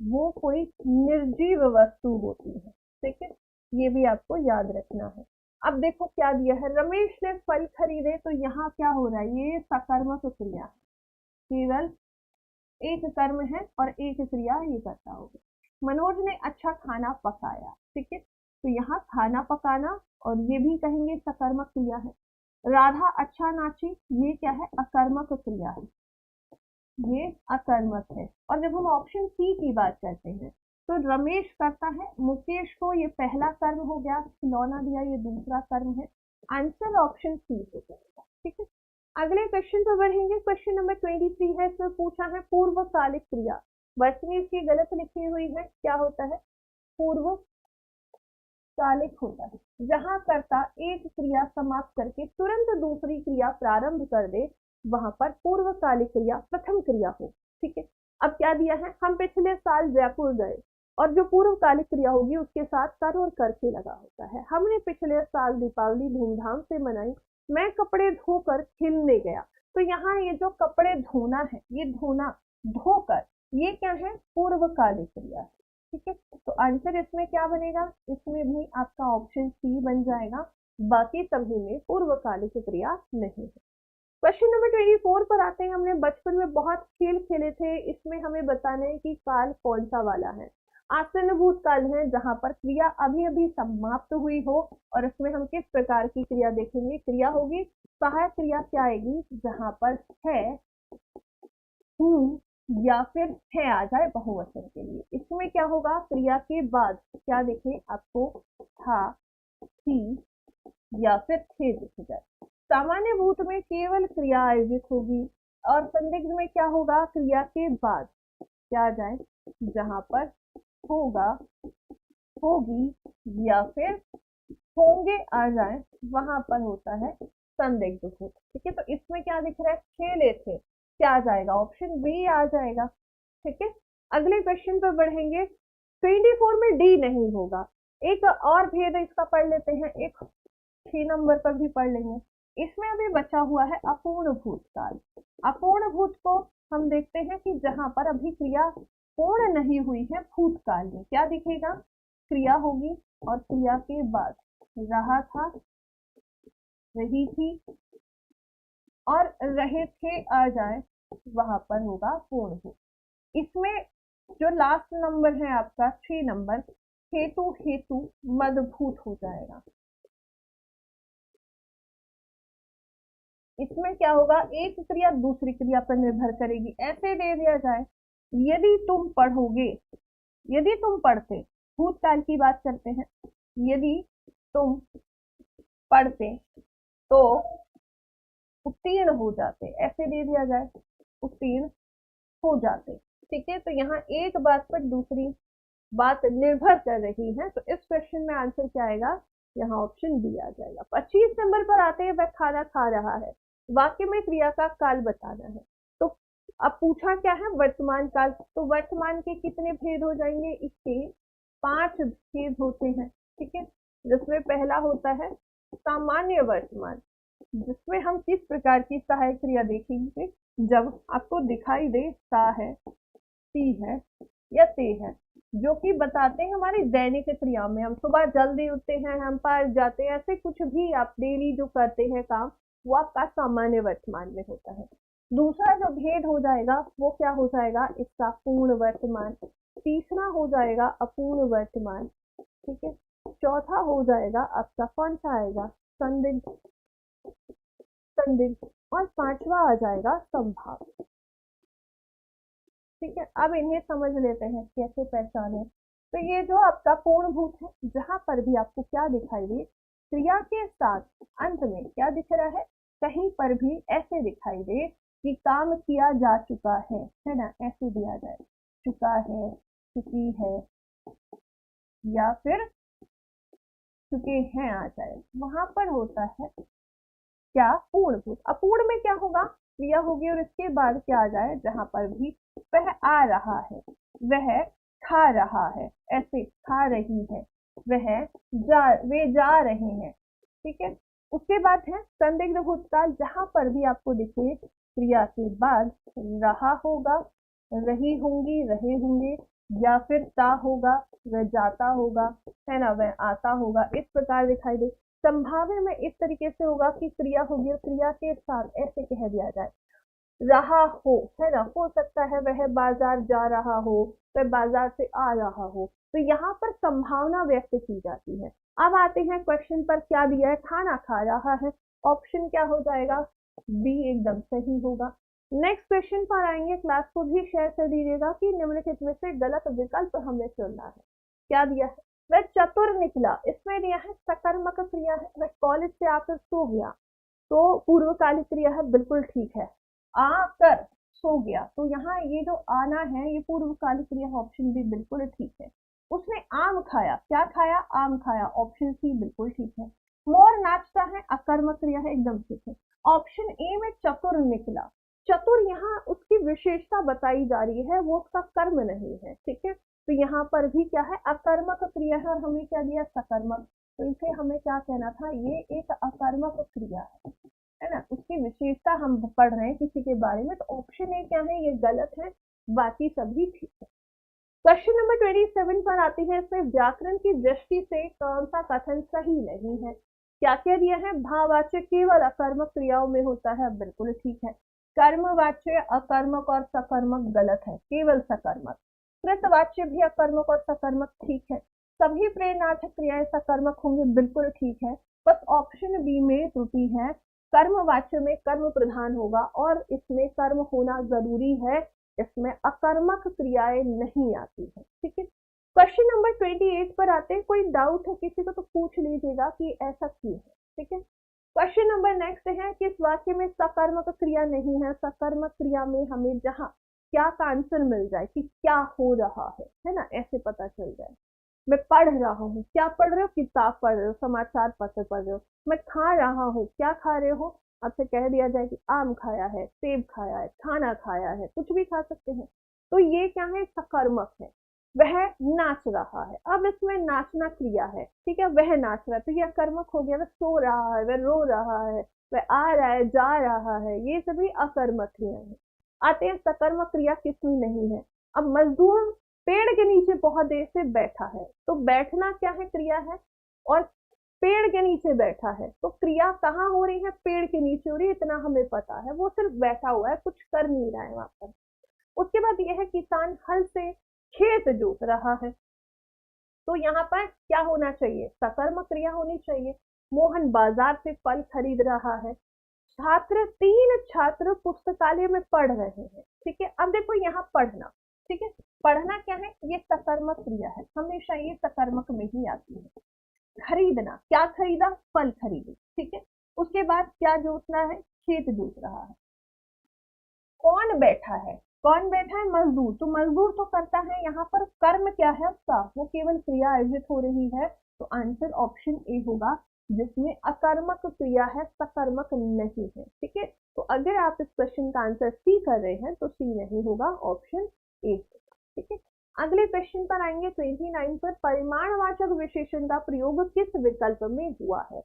वो कोई निर्जीव वस्तु होती है, ठीक है, ये भी आपको याद रखना है। अब देखो क्या दिया है, रमेश ने फल खरीदे, तो यहाँ क्या हो रहा है, ये सकर्मक क्रिया है, केवल एक कर्म है और एक क्रिया ये करता होगा। मनोज ने अच्छा खाना पकाया, ठीक है, तो यहाँ खाना पकाना और ये भी कहेंगे सकर्मक क्रिया है। राधा अच्छा नाची, ये क्या है, अकर्मक क्रिया है, ये अकर्मक है। और जब हम ऑप्शन सी की बात करते हैं, तो रमेश करता है मुकेश को, ये पहला कर्म हो गया, खिलौना दिया, ये दूसरा कर्म है, आंसर ऑप्शन सी हो जाएगा, ठीक है। अगले क्वेश्चन पर बढ़ेंगे, क्वेश्चन नंबर 23 है, इसमें पूछा है पूर्वकालिक क्रिया, वर्तनी इसकी गलत लिखी हुई है, क्या होता है, पूर्व कालिक होता है, जहां कर्ता एक क्रिया समाप्त करके तुरंत दूसरी क्रिया प्रारंभ कर दे, वहां पर पूर्वकालिक क्रिया प्रथम क्रिया हो, ठीक है। अब क्या दिया है, हम पिछले साल जयपुर गए, और जो पूर्वकालिक क्रिया होगी उसके साथ कर और करके लगा होता है, हमने पिछले साल दीपावली धूमधाम से मनाई, मैं कपड़े धोकर खिलने गया, तो यहाँ ये जो कपड़े धोना है, ये धोना, धोकर, ये क्या है, पूर्वकालिक क्रिया है, ठीक है। तो आंसर इसमें क्या बनेगा, इसमें भी आपका ऑप्शन सी बन जाएगा, बाकी सभी में पूर्वकालिक क्रिया नहीं है। क्वेश्चन नंबर 24 पर आते हैं। हमने बचपन में बहुत खेल खेले थे, इसमें हमें बताना है कि काल कौन सा वाला है। आसन्न भूतकाल है, जहां पर क्रिया अभी अभी समाप्त हुई हो, और इसमें हम किस प्रकार की क्रिया देखेंगे, क्रिया होगी सहायक क्रिया, क्या आएगी, जहां पर है, हूँ या फिर है आ जाए बहुवचन के लिए। इसमें क्या होगा, क्रिया के बाद क्या देखें आपको, था, थी या फिर थे दिख जाए। सामान्य भूत में केवल क्रिया आयोजित होगी, और संदिग्ध में क्या होगा, क्रिया के बाद क्या आ जाए, जहां पर होगा, होगी या फिर होंगे आ जाए, वहां पर होता है संदिग्ध भूत, ठीक है। तो इसमें क्या दिख रहा है, खेले थे, क्या आ जाएगा, ऑप्शन बी आ जाएगा, ठीक है। अगले क्वेश्चन पर बढ़ेंगे। 24 में डी नहीं होगा, एक और भेद इसका पढ़ लेते हैं, एक 6 नंबर पर भी पढ़ लेंगे। इसमें अभी बचा हुआ है अपूर्ण भूतकाल। अपूर्ण भूत को हम देखते हैं कि जहां पर अभी क्रिया पूर्ण नहीं हुई है, भूतकाल में क्या दिखेगा, क्रिया होगी, और क्रिया के बाद रहा था, रही थी और रहे थे आ जाए, वहां पर होगा पूर्ण भूत। इसमें जो लास्ट नंबर है आपका 6 नंबर, हेतु हेतु मदभूत हो जाएगा। इसमें क्या होगा, एक क्रिया दूसरी क्रिया पर निर्भर करेगी, ऐसे दे दिया जाए, यदि तुम पढ़ोगे, यदि तुम पढ़ते, भूतकाल की बात करते हैं, यदि तुम पढ़ते तो उत्तीर्ण हो जाते, ऐसे दे दिया जाए, उत्तीर्ण हो जाते, ठीक है। तो यहाँ एक बात पर दूसरी बात निर्भर कर रही है, तो इस क्वेश्चन में आंसर क्या आएगा, यहाँ ऑप्शन बी आ जाएगा। 25 नंबर पर आते हैं, वह खाना खा रहा है, वाक्य में क्रिया का काल बताना है। तो अब पूछा क्या है, वर्तमान काल, तो वर्तमान के कितने भेद हो जाएंगे, इसके 5 भेद होते हैं, ठीक है, जिसमें पहला होता है सामान्य वर्तमान, जिसमें हम किस प्रकार की सहायक क्रिया देखेंगे, जब आपको दिखाई दे सा है, सी है या ते है, जो कि बताते हैं हमारी दैनिक क्रिया में, हम सुबह जल्दी उठते हैं, हम पार्क जाते हैं, ऐसे कुछ भी आप डेली जो करते हैं काम, वो आपका सामान्य वर्तमान में होता है। दूसरा जो भेद हो जाएगा वो क्या हो जाएगा, इसका पूर्ण वर्तमान। तीसरा हो जाएगा अपूर्ण वर्तमान, ठीक है। चौथा हो जाएगा आपका कौन सा आएगा, संदिग्ध, संदिग्ध। और पांचवा आ जाएगा संभाव्य, ठीक है। अब इन्हें समझ लेते हैं कैसे पहचाने। तो ये जो आपका पूर्णभूत है, जहां पर भी आपको क्या दिखाई दे, क्रिया के साथ अंत में क्या दिख रहा है, कहीं पर भी ऐसे दिखाई दे कि काम किया जा चुका है ना, ऐसे दिया जाए, चुका है, चुकी है, या फिर चुके हैं आ जाए, वहां पर होता है क्या, पूर्णभूत। अपूर्ण में क्या होगा, क्रिया होगी और इसके बाद क्या आ जाए, जहां पर भी वह आ रहा है, वह खा रहा है, ऐसे खा रही है, वे जा रहे हैं, ठीक है। उसके बाद है संदिग्ध भूतकाल, जहां पर भी आपको दिखे क्रिया के बाद रहा होगा, रही होंगी, रहे होंगे, या फिर ता होगा, वह जाता होगा, है ना, वह आता होगा, इस प्रकार दिखाई दे। संभाव्य में इस तरीके से होगा कि क्रिया होगी और क्रिया के साथ ऐसे कह दिया जाए, रहा हो, है ना, हो सकता है वह बाजार जा रहा हो, वह बाजार से आ रहा हो, तो यहाँ पर संभावना व्यक्त की जाती है। अब आते हैं क्वेश्चन पर, क्या दिया है, खाना खा रहा है, ऑप्शन क्या हो जाएगा, बी एकदम सही होगा। नेक्स्ट क्वेश्चन पर आएंगे, क्लास को भी शेयर कर दीजिएगा कि निम्नलिखित में से गलत विकल्प हमें चुनना है। क्या दिया है, वह चतुर निकला, इसमें दिया है सकर्मक क्रिया है, वह कॉलेज से आकर सो गया, तो पूर्वकालिक क्रिया है, बिल्कुल ठीक है। आकर सो गया, तो यहाँ ये जो आना है ये पूर्वकालिक क्रिया, ऑप्शन बी बिल्कुल ठीक है। उसने आम खाया, क्या खाया, आम खाया, ऑप्शन सी बिल्कुल ठीक है। मोर नाचता है, अकर्मक क्रिया है, एकदम ठीक है। ऑप्शन ए में चतुर निकला, चतुर यहाँ उसकी विशेषता बताई जा रही है, वो उसका कर्म नहीं है, ठीक है। तो यहाँ पर भी क्या है, अकर्मक क्रिया है, और हमें क्या दिया, सकर्मक, तो इसे हमें क्या कहना था, ये एक अकर्मक क्रिया है ना, उसकी विशेषता हम पढ़ रहे हैं किसी के बारे में, तो ऑप्शन ए क्या है, ये गलत है, बाकी सभी ठीक है। क्वेश्चन नंबर 27 पर आती है, इसमें व्याकरण की दृष्टि से कौन सा कथन सही नहीं है। क्या क्या दिया है, भाववाच्य केवल अकर्मक क्रियाओं में होता है, बिल्कुल ठीक है। कर्मवाच्य अकर्मक और सकर्मक गलत है, केवल सकर्मक। कृतवाच्य भी अकर्मक और सकर्मक ठीक है। सभी प्रेरणार्थक क्रियाएं सकर्मक होंगे, बिल्कुल ठीक है। बस ऑप्शन बी में त्रुटि है, कर्मवाच्य में कर्म प्रधान होगा और इसमें कर्म होना जरूरी है, इसमें अकर्मक क्रियाएं नहीं आती है, ठीक है। क्वेश्चन नंबर 28 पर आते हैं, कोई डाउट है किसी को तो पूछ लीजिएगा कि ऐसा क्यों है, ठीक है। क्वेश्चन नंबर नेक्स्ट है, किस वाक्य में सकर्मक क्रिया नहीं है। सकर्मक क्रिया में हमें जहाँ क्या का आंसर मिल जाए कि क्या हो रहा है ना, ऐसे पता चल जाए। मैं पढ़ रहा हूँ, क्या पढ़ रहे हो, किताब पढ़ रहे हो, समाचार पत्र पढ़ रहे हो। मैं खा रहा हूँ, क्या खा रहे हो, आपसे कह दिया जाए कि आम खाया है, सेब खाया है, खाना खाया है, कुछ भी खा सकते हैं, तो ये क्या है, सकर्मक है। वह नाच रहा है, अब इसमें नाचना क्रिया है, ठीक है, वह नाच रहा है, तो यह कर्मक हो गया। वह सो रहा है, वह रो रहा है, वह आ रहा है, जा रहा है, ये सभी अकर्मक क्रिया है। आते हैं सकर्मक क्रिया किसमें नहीं है। अब मजदूर पेड़ के नीचे बहुत देर से बैठा है, तो बैठना क्या है, क्रिया है, और पेड़ के नीचे बैठा है, तो क्रिया कहाँ हो रही है, पेड़ के नीचे हो रही है, इतना हमें पता है, वो सिर्फ बैठा हुआ है, कुछ कर नहीं रहा है वहां पर। उसके बाद यह है, किसान हल से खेत जोत रहा है, तो यहाँ पर क्या होना चाहिए, सकर्मक क्रिया होनी चाहिए। मोहन बाजार से फल खरीद रहा है। तीन छात्र पुस्तकालय में पढ़ रहे हैं, ठीक है। अब देखो यहाँ पढ़ना, ठीक है, पढ़ना क्या है, ये सकर्मक क्रिया है, हमेशा ये सकर्मक में ही आती है। खरीदना, क्या खरीदा, फल खरीदे, ठीक है। उसके बाद क्या जोतना है, खेत जोत रहा है। कौन बैठा है, कौन बैठा है, मजदूर, तो मजदूर तो करता है, यहाँ पर कर्म क्या है उसका, वो केवल क्रिया आयोजित हो रही है, तो आंसर ऑप्शन ए होगा, जिसमें अकर्मक क्रिया है, सकर्मक नहीं है, ठीक है। तो अगर आप इस क्वेश्चन का आंसर सी कर रहे हैं तो सी नहीं होगा, ऑप्शन ए, ठीक है। अगले क्वेश्चन पर आएंगे 29 पर, परिमाणवाचक विशेषण का प्रयोग किस विकल्प में हुआ है।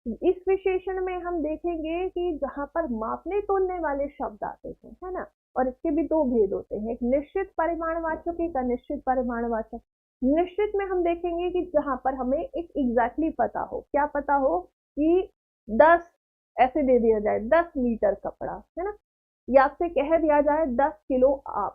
इस विशेषण में हम देखेंगे कि जहां पर मापने तोलने वाले शब्द आते हैं, है ना, और इसके भी दो भेद होते हैं, एक निश्चित परिमाणवाचक, एक अनिश्चित परिमाणवाचक। निश्चित में हम देखेंगे कि जहां पर हमें एक एग्जैक्टली पता हो, क्या पता हो कि 10 ऐसे दे दिया जाए 10 मीटर कपड़ा, है ना, या आपसे कह दिया जाए 10 किलो आम,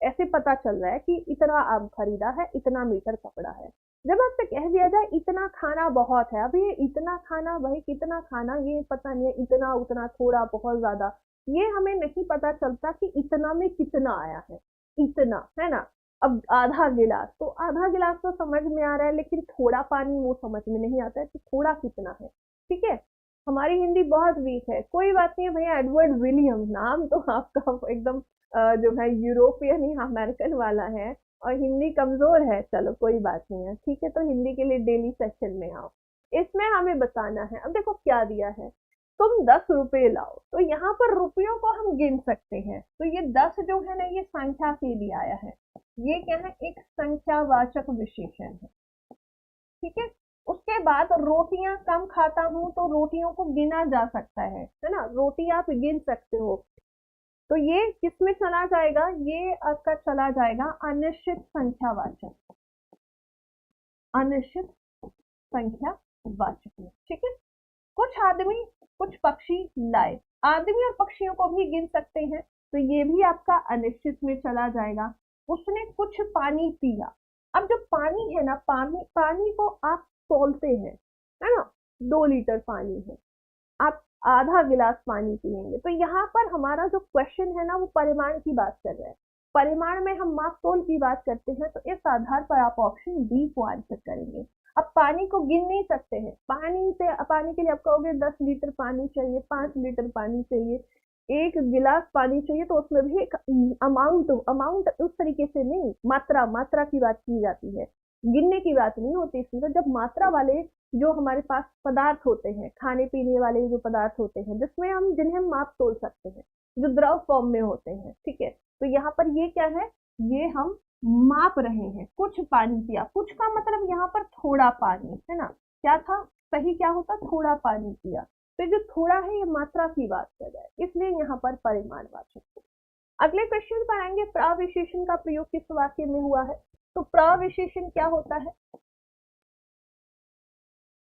ऐसे पता चल रहा है कि इतना आम खरीदा है, इतना मीटर कपड़ा है। जब आपसे कह दिया जाए इतना खाना बहुत है, अभी ये इतना खाना, भाई कितना खाना, ये पता नहीं है, इतना उतना थोड़ा बहुत ज्यादा, ये हमें नहीं पता चलता कि इतना में कितना आया है, इतना, है ना। अब आधा गिलास, तो आधा गिलास तो समझ में आ रहा है, लेकिन थोड़ा पानी वो समझ में नहीं आता है कि थोड़ा कितना है। ठीक है, हमारी हिंदी बहुत वीक है, कोई बात नहीं है भैया, एडवर्ड विलियम नाम तो आपका एकदम जो है यूरोपियन या अमेरिकन वाला है, और हिंदी कमजोर है, चलो कोई बात नहीं है, ठीक है, तो हिंदी के लिए डेली सेक्शन में आओ। इसमें हमें बताना है, अब देखो क्या दिया है, तुम 10 रुपए लाओ, तो यहाँ पर रुपयों को हम गिन सकते हैं, तो ये 10 जो है ना, ये संख्या के लिए आया है, ये क्या है, एक संख्यावाचक विशेषण है। ठीक है, उसके बाद रोटियां कम खाता हूं, तो रोटियों को गिना जा सकता है ना, रोटी आप गिन सकते हो, तो ये किसमें चला जाएगा, ये आपका चला जाएगा अनिश्चित संख्यावाचक, अनिश्चित संख्यावाचक में। ठीक है, कुछ आदमी कुछ पक्षी लाए, आदमी और पक्षियों को भी गिन सकते हैं, तो ये भी आपका अनिश्चित में चला जाएगा। उसने कुछ पानी पिया, अब जो पानी है ना, पानी को आप तौलते हैं, है ना, 2 लीटर पानी है, आप आधा गिलास पानी पिएंगे, तो यहाँ पर हमारा जो क्वेश्चन है ना, वो परिमाण की बात कर रहा है, परिमाण में हम माप तोल की बात करते हैं, तो इस आधार पर आप ऑप्शन डी को आंसर करेंगे। अब पानी को गिन नहीं सकते हैं, पानी के लिए आप कहोगे 10 लीटर पानी चाहिए, 5 लीटर पानी चाहिए, 1 गिलास पानी चाहिए, तो उसमें भी एक अमाउंट उस तरीके से नहीं, मात्रा की बात की जाती है, गिनने की बात नहीं होती इसमें। तो जब मात्रा वाले जो हमारे पास पदार्थ होते हैं, खाने पीने वाले जो पदार्थ होते हैं, जिन्हें हम माप तोल सकते हैं, जो द्रव फॉर्म में होते हैं, ठीक है, तो यहाँ पर ये क्या है, ये हम माप रहे हैं, कुछ पानी पिया, कुछ का मतलब यहाँ पर थोड़ा पानी, है ना, क्या था, सही क्या होता, थोड़ा पानी पिया, तो जो थोड़ा है ये मात्रा की बात कर रहा है, इसलिए यहाँ पर परिमाणवाचक। अगले क्वेश्चन पर आएंगे, प्रविशेषण का प्रयोग किस वाक्य में हुआ है, तो प्रविशेषण क्या होता है,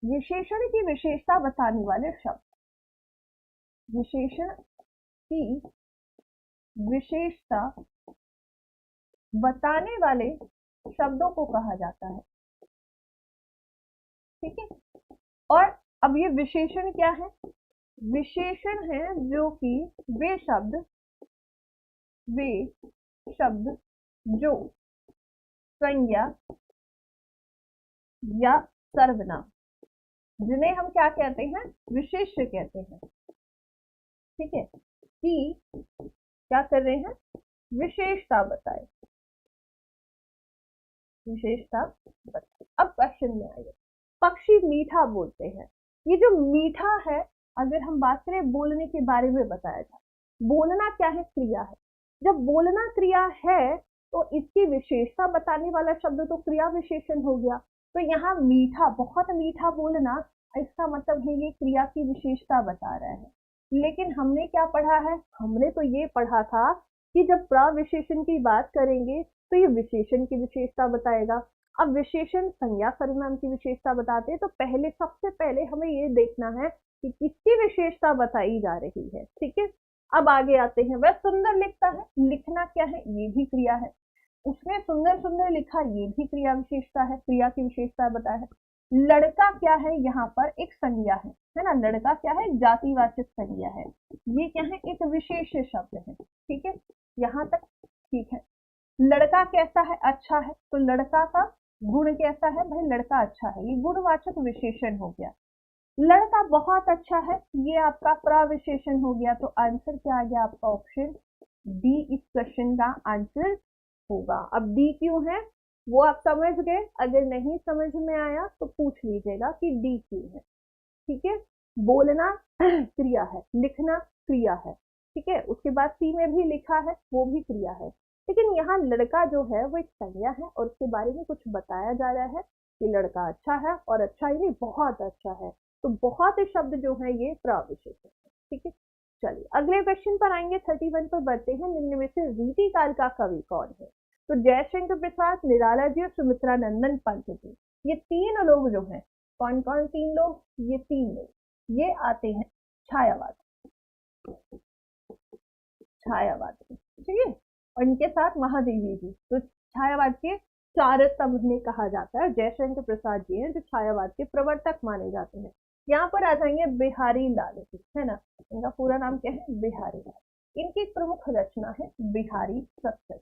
विशेषण की विशेषता बताने वाले शब्द, विशेषण की विशेषता बताने वाले शब्दों को कहा जाता है। ठीक है, और अब ये विशेषण क्या है, विशेषण है जो कि वे शब्द जो संज्ञा या सर्वनाम, जिन्हें हम क्या कहते हैं, विशेष्य कहते हैं। ठीक है, कि क्या कर रहे हैं, विशेषता बताए, विशेषता बताए। अब क्वेश्चन में आइए, पक्षी मीठा बोलते हैं, ये जो मीठा है, अगर हम बात करें बोलने के बारे में बताया था, बोलना क्या है, क्रिया है, जब बोलना क्रिया है तो इसकी विशेषता बताने वाला शब्द तो क्रिया विशेषण हो गया, तो यहाँ मीठा, बहुत मीठा बोलना, इसका मतलब है ये क्रिया की विशेषता बता रहा है। लेकिन हमने क्या पढ़ा है, हमने तो ये पढ़ा था कि जब प्रविशेषण की बात करेंगे तो ये विशेषण की विशेषता बताएगा। अब विशेषण संज्ञा सर्वनाम की विशेषता बताते हैं, तो सबसे पहले हमें ये देखना है कि किसकी विशेषता बताई जा रही है। ठीक है, अब आगे आते हैं, वह सुंदर लिखता है, लिखना क्या है, ये भी क्रिया है, उसने सुंदर सुंदर लिखा, ये भी क्रिया विशेषता है, क्रिया की विशेषता बताया है। लड़का क्या है, यहाँ पर एक संज्ञा है ना, लड़का क्या है, जातिवाचक संज्ञा है, ये क्या है, एक विशेष शब्द है। ठीक है, यहाँ तक ठीक है। लड़का कैसा है, अच्छा है, तो लड़का का गुण कैसा है, भाई लड़का अच्छा है, ये गुणवाचक विशेषण हो गया। लड़का बहुत अच्छा है, ये आपका प्रविशेषण हो गया, तो आंसर क्या आ गया आपका, ऑप्शन डी इस क्वेश्चन का आंसर होगा। अब डी क्यों है वो आप समझ गए, अगर नहीं समझ में आया तो पूछ लीजिएगा कि डी क्यों है। ठीक है, बोलना क्रिया है, लिखना क्रिया है, ठीक है, उसके बाद सी में भी लिखा है, वो भी क्रिया है, लेकिन यहाँ लड़का जो है वो एक संज्ञा है, और उसके बारे में कुछ बताया जा रहा है कि लड़का अच्छा है, और अच्छा ही नहीं बहुत अच्छा है, तो बहुत से शब्द जो है ये प्रविशेषण है। ठीक है, चलिए अगले क्वेश्चन पर आएंगे। 31 पर बढ़ते हैं। निम्न में से रीति काल का कवि कौन है? तो जयशंकर प्रसाद, निराला जी और सुमित्रा नंदन पंत जी। ये तीन लोग जो हैं, कौन कौन तीन लोग? ये तीन लोग, ये आते हैं छायावाद, छायावाद में। ठीक है, और इनके साथ महादेवी जी। तो छायावाद के चार स्तंभ में कहा जाता है। जयशंकर प्रसाद जी हैं जो छायावाद के प्रवर्तक माने जाते हैं। यहाँ पर आ जाएंगे बिहारी लाल जी, है ना, इनका पूरा नाम क्या है? बिहारी लाल। इनकी प्रमुख रचना है बिहारी सत्सई,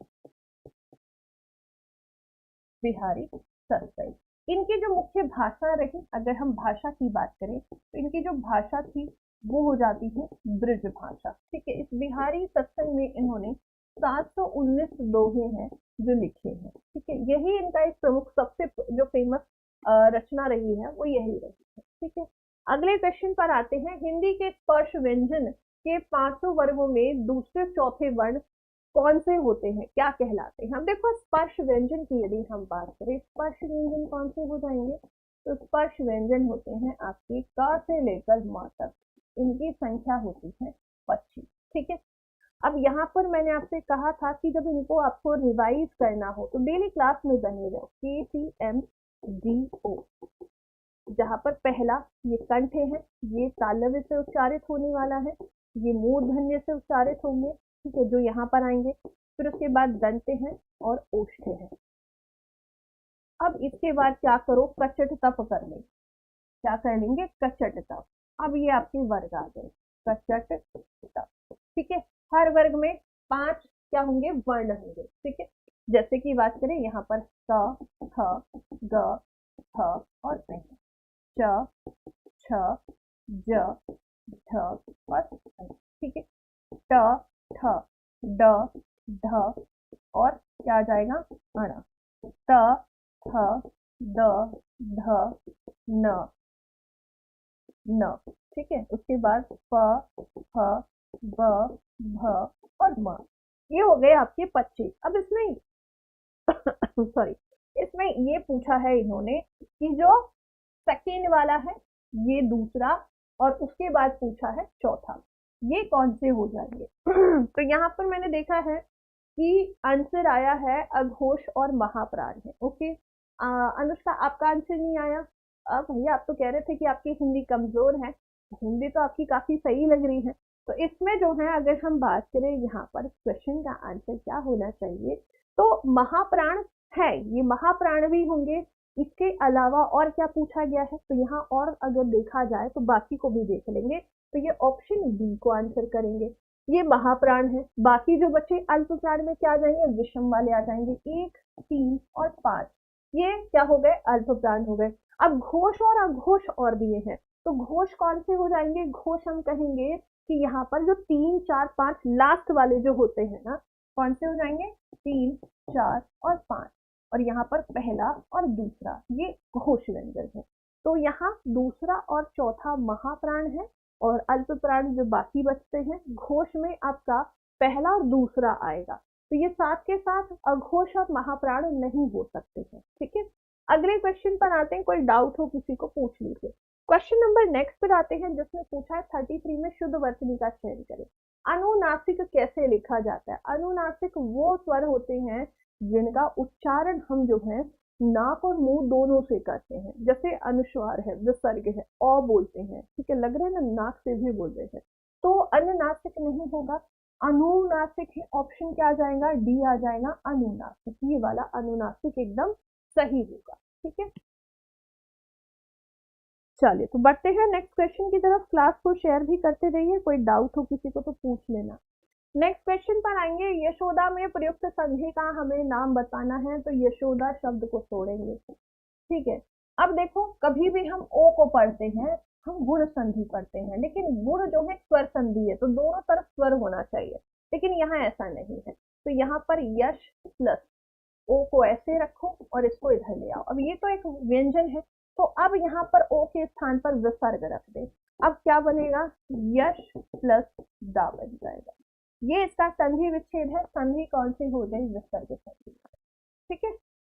बिहारी सत्सई। इनकी जो मुख्य भाषा रही, अगर हम भाषा की बात करें तो इनकी जो भाषा थी वो हो जाती है ब्रज भाषा। ठीक है, इस बिहारी सत्संग में इन्होंने 719 दोहे हैं जो लिखे हैं। ठीक है, यही इनका एक प्रमुख सबसे जो फेमस रचना रही है वो यही रही है। ठीक है, अगले क्वेश्चन पर आते हैं। हिंदी के स्पर्श व्यंजन के 500 वर्गों में दूसरे चौथे वर्ण कौन से होते हैं, क्या कहलाते हैं? हम देखो स्पर्श व्यंजन की यदि हम बात करें, स्पर्श व्यंजन कौन से हो जाएंगे? तो स्पर्श व्यंजन होते हैं आपके क से लेकर म तक, इनकी संख्या होती है 25। ठीक है, अब यहाँ पर मैंने आपसे कहा था कि जब इनको आपको रिवाइज करना हो तो डेली क्लास में बने रहो। KCMDO, जहाँ पर पहला ये कंठ है, ये तालव्य से उच्चारित होने वाला है, ये मूर्धन्य से उच्चारित होंगे। ठीक है, जो यहाँ पर आएंगे। फिर उसके बाद दंत हैं और ओष्ठ है। अब इसके बाद क्या करो? कचट तप कर लेंगे। क्या कर लेंगे? कचट तप। अब ये आपके वर्ग आ गए, कचट तप। ठीक है, हर वर्ग में 5 क्या होंगे? वर्ण होंगे। ठीक है, जैसे कि बात करें यहाँ पर क, ख, ग, थ और प, च, छ, ज, झ और झ। ठीक है, ट, ठ, ड, ढ और क्या आ जाएगा? अण। त, थ, द, ध, न, न। ठीक है, उसके बाद प, फ, ब, भ और म। ये हो गए आपके 25। अब इसमें सॉरी, इसमें ये पूछा है इन्होंने कि जो सेकेंड वाला है ये दूसरा, और उसके बाद पूछा है चौथा, ये कौन से हो जाएंगे? तो यहाँ पर मैंने देखा है कि आंसर आया है अघोष और महाप्राण है। ओके, अनुष्का आपका आंसर नहीं आया। भैया आप तो कह रहे थे कि आपकी हिंदी कमजोर है, हिंदी तो आपकी काफी सही लग रही है। तो इसमें जो है अगर हम बात करें यहाँ पर क्वेश्चन का आंसर क्या होना चाहिए, तो महाप्राण है, ये महाप्राण भी होंगे। इसके अलावा और क्या पूछा गया है? तो यहाँ और अगर देखा जाए तो बाकी को भी देख लेंगे, तो ये ऑप्शन बी को आंसर करेंगे। ये महाप्राण है। बाकी जो बच्चे अल्प प्राण में क्या आ जाएंगे? विषम वाले आ जाएंगे। 1, 3 और 5 ये क्या हो गए? अल्प प्राण हो गए। अब घोष और अघोष और दिए हैं, तो घोष कौन से हो जाएंगे? घोष हम कहेंगे कि यहाँ पर जो 3, 4, 5 लास्ट वाले जो होते हैं ना, कौन से हो जाएंगे? 3, 4 और 5। और यहाँ पर पहला और दूसरा ये घोष व्यंजन है। तो यहाँ दूसरा और चौथा महाप्राण है, और अल्प प्राण जो बाकी बचते हैं घोष में आपका पहला और दूसरा आएगा। तो ये साथ के साथ अघोष और महाप्राण नहीं हो सकते हैं। ठीक है, अगले क्वेश्चन पर आते हैं। कोई डाउट हो किसी को पूछ लीजिए। क्वेश्चन नंबर नेक्स्ट पर आते हैं, जिसमें पूछा है 33 में शुद्ध वर्तनी का चयन करें। अनुनासिक कैसे लिखा जाता है? अनुनासिक वो स्वर होते हैं जिनका उच्चारण हम जो है नाक और मुंह दोनों से करते हैं। जैसे अनुस्वार है, विसर्ग है, अ बोलते हैं। ठीक है, लग रहा है ना नाक से भी बोल रहे हैं, तो अनुनासिक नहीं होगा, अनुनासिक है। ऑप्शन क्या आ जाएगा? डी आ जाएगा, अनुनासिक। ये वाला अनुनासिक एकदम सही होगा। ठीक है, चलिए तो बढ़ते हैं नेक्स्ट क्वेश्चन की तरफ। क्लास को शेयर भी करते रहिए, कोई डाउट हो किसी को तो पूछ लेना। नेक्स्ट क्वेश्चन पर आएंगे। यशोदा में प्रयुक्त संधि का हमें नाम बताना है, तो यशोदा शब्द को छोड़ेंगे। ठीक है, अब देखो कभी भी हम ओ को पढ़ते हैं हम गुण संधि पढ़ते हैं, लेकिन गुण जो है स्वर संधि है, तो दोनों तरफ स्वर होना चाहिए, लेकिन यहाँ ऐसा नहीं है। तो यहाँ पर यश प्लस ओ को ऐसे रखो और इसको इधर ले आओ। अब ये तो एक व्यंजन है, तो अब यहाँ पर ओ के स्थान पर विसर्ग रख दे। अब क्या बनेगा? यश प्लस दा बन जाएगा। ये इसका संधि विच्छेद है। संधि कौन सी हो गई? विसर्ग संधि। ठीक है,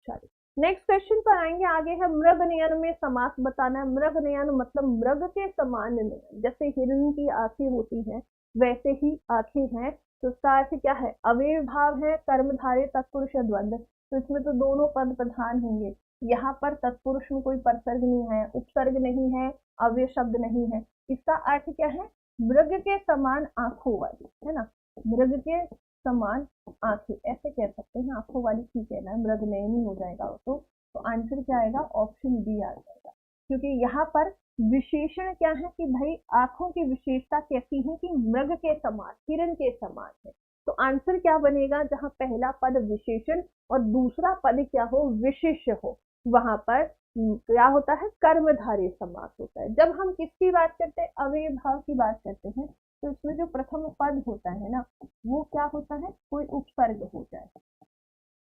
चलिए नेक्स्ट क्वेश्चन पर आएंगे, आगे है मृग नयन में समास बताना है। मृग नयन मतलब मृग के समान नयन, जैसे हिरण की आंखें होती हैं वैसे ही आंखें हैं, तो इसका अर्थ क्या है, अव्ययभाव है, कर्मधारय तत्पुरुष द्वंद्व, तो इसमें तो दोनों पद प्रधान होंगे। यहाँ पर तत्पुरुष में कोई परसर्ग नहीं है, उपसर्ग नहीं है, अव्यय शब्द नहीं है। इसका अर्थ क्या है, मृग के समान आंखों वाली, है ना, मृग के समान आंखें, ऐसे कह सकते हैं, आंखों वाली ठीक है ना, मृग नयनी हो जाएगा तो आंसर क्या आएगा, ऑप्शन बी आ जाएगा। क्योंकि यहाँ पर विशेषण क्या है कि भाई आंखों की विशेषता कैसी है कि मृग के समान, हिरण के समान है, तो आंसर क्या बनेगा, जहां पहला पद विशेषण और दूसरा पद क्या हो, विशेष्य हो, वहां पर क्या होता है, कर्मधारय समास होता है। जब हम किसकी बात करते हैं, अव्यय भाव की बात करते हैं, तो इसमें जो प्रथम पद होता है ना, वो क्या होता है, कोई उपसर्ग हो जाए,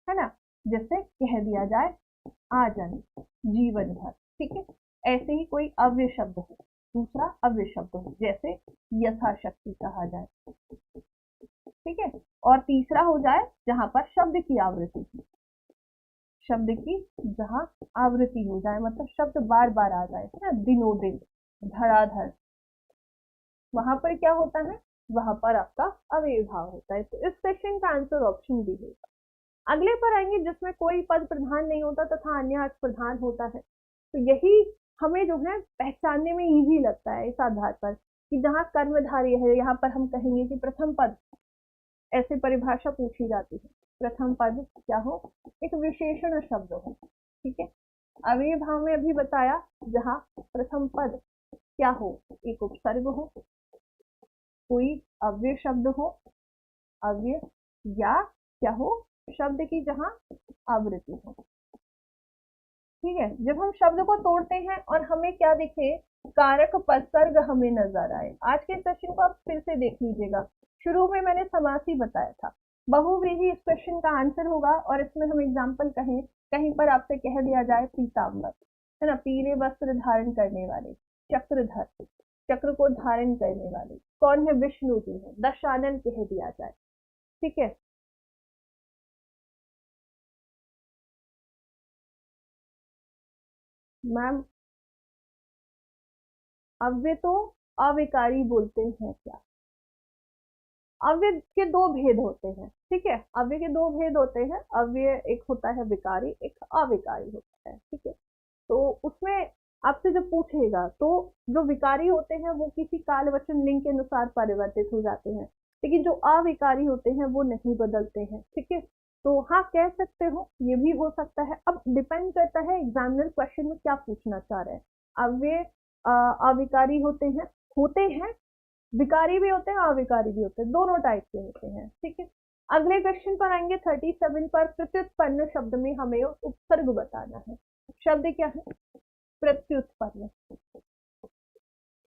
है ना, जैसे कह दिया जाए आजन, जीवन भर, ठीक है, ऐसे ही कोई अव्यय शब्द हो, दूसरा अव्यय शब्द हो, जैसे यथाशक्ति कहा जाए, ठीक है, और तीसरा हो जाए जहां पर शब्द की आवृत्ति, शब्द की जहां आवृत्ति हो जाए, मतलब शब्द बार बार आ जाए, है ना, दिनों दिन, धड़ाधड़, वहां पर क्या होता है, वहां पर आपका अव्यय भाव होता है। तो इस क्वेश्चन का आंसर ऑप्शन बी होगा। अगले पर आएंगे जिसमें कोई पद प्रधान नहीं होता तथा अन्य अर्थ प्रधान होता है, तो यही हमें जो है पहचानने में इजी लगता है इस आधार पर कि जहाँ कर्मधारय है, यहाँ पर हम कहेंगे कि प्रथम पद, ऐसे परिभाषा पूछी जाती है, प्रथम पद क्या हो, एक विशेषण शब्द हो, ठीक है। अव्यय भाव में अभी बताया, जहाँ प्रथम पद क्या हो, एक उपसर्ग हो, कोई अव्यय शब्द हो, अव्यय, या क्या हो, शब्द की जहां आवृत्ति हो, ठीक है। जब हम शब्द को तोड़ते हैं और हमें क्या दिखे, कारक परसर्ग हमें नजर आए। आज के सेशन को आप फिर से देख लीजिएगा, शुरू में मैंने समासी बताया था, बहुव्रीहि इस क्वेश्चन का आंसर होगा, और इसमें हम एग्जाम्पल कहें, कहीं पर आपसे कह दिया जाए पीताम्बर, है ना, पीले वस्त्र धारण करने वाले, चक्रधर, चक्र को धारण करने वाले कौन है, विष्णु जी है, दशानन कह दिया जाए, ठीक है। मैम अव्यय तो अविकारी बोलते हैं क्या, अव्यय के दो भेद होते हैं, ठीक है, अव्यय के दो भेद होते हैं, अव्यय एक होता है विकारी, एक अविकारी होता है, ठीक है। तो उसमें आपसे जब पूछेगा तो जो विकारी होते हैं वो किसी काल वचन लिंग के अनुसार परिवर्तित हो जाते हैं, लेकिन जो अविकारी होते हैं वो नहीं बदलते हैं, ठीक है। तो हाँ कह सकते हो, ये भी हो सकता है, अब डिपेंड करता है एग्जामिनर क्वेश्चन में क्या पूछना चाह रहे हैं। अव्यय अविकारी होते हैं, विकारी भी होते हैं, अविकारी भी होते हैं, दोनों टाइप के होते हैं, ठीक है। अगले क्वेश्चन पर आएंगे 37 पर, प्रत्युत्पन्न शब्द में हमें उपसर्ग बताना है। शब्द क्या है, प्रत्युत्पन्न।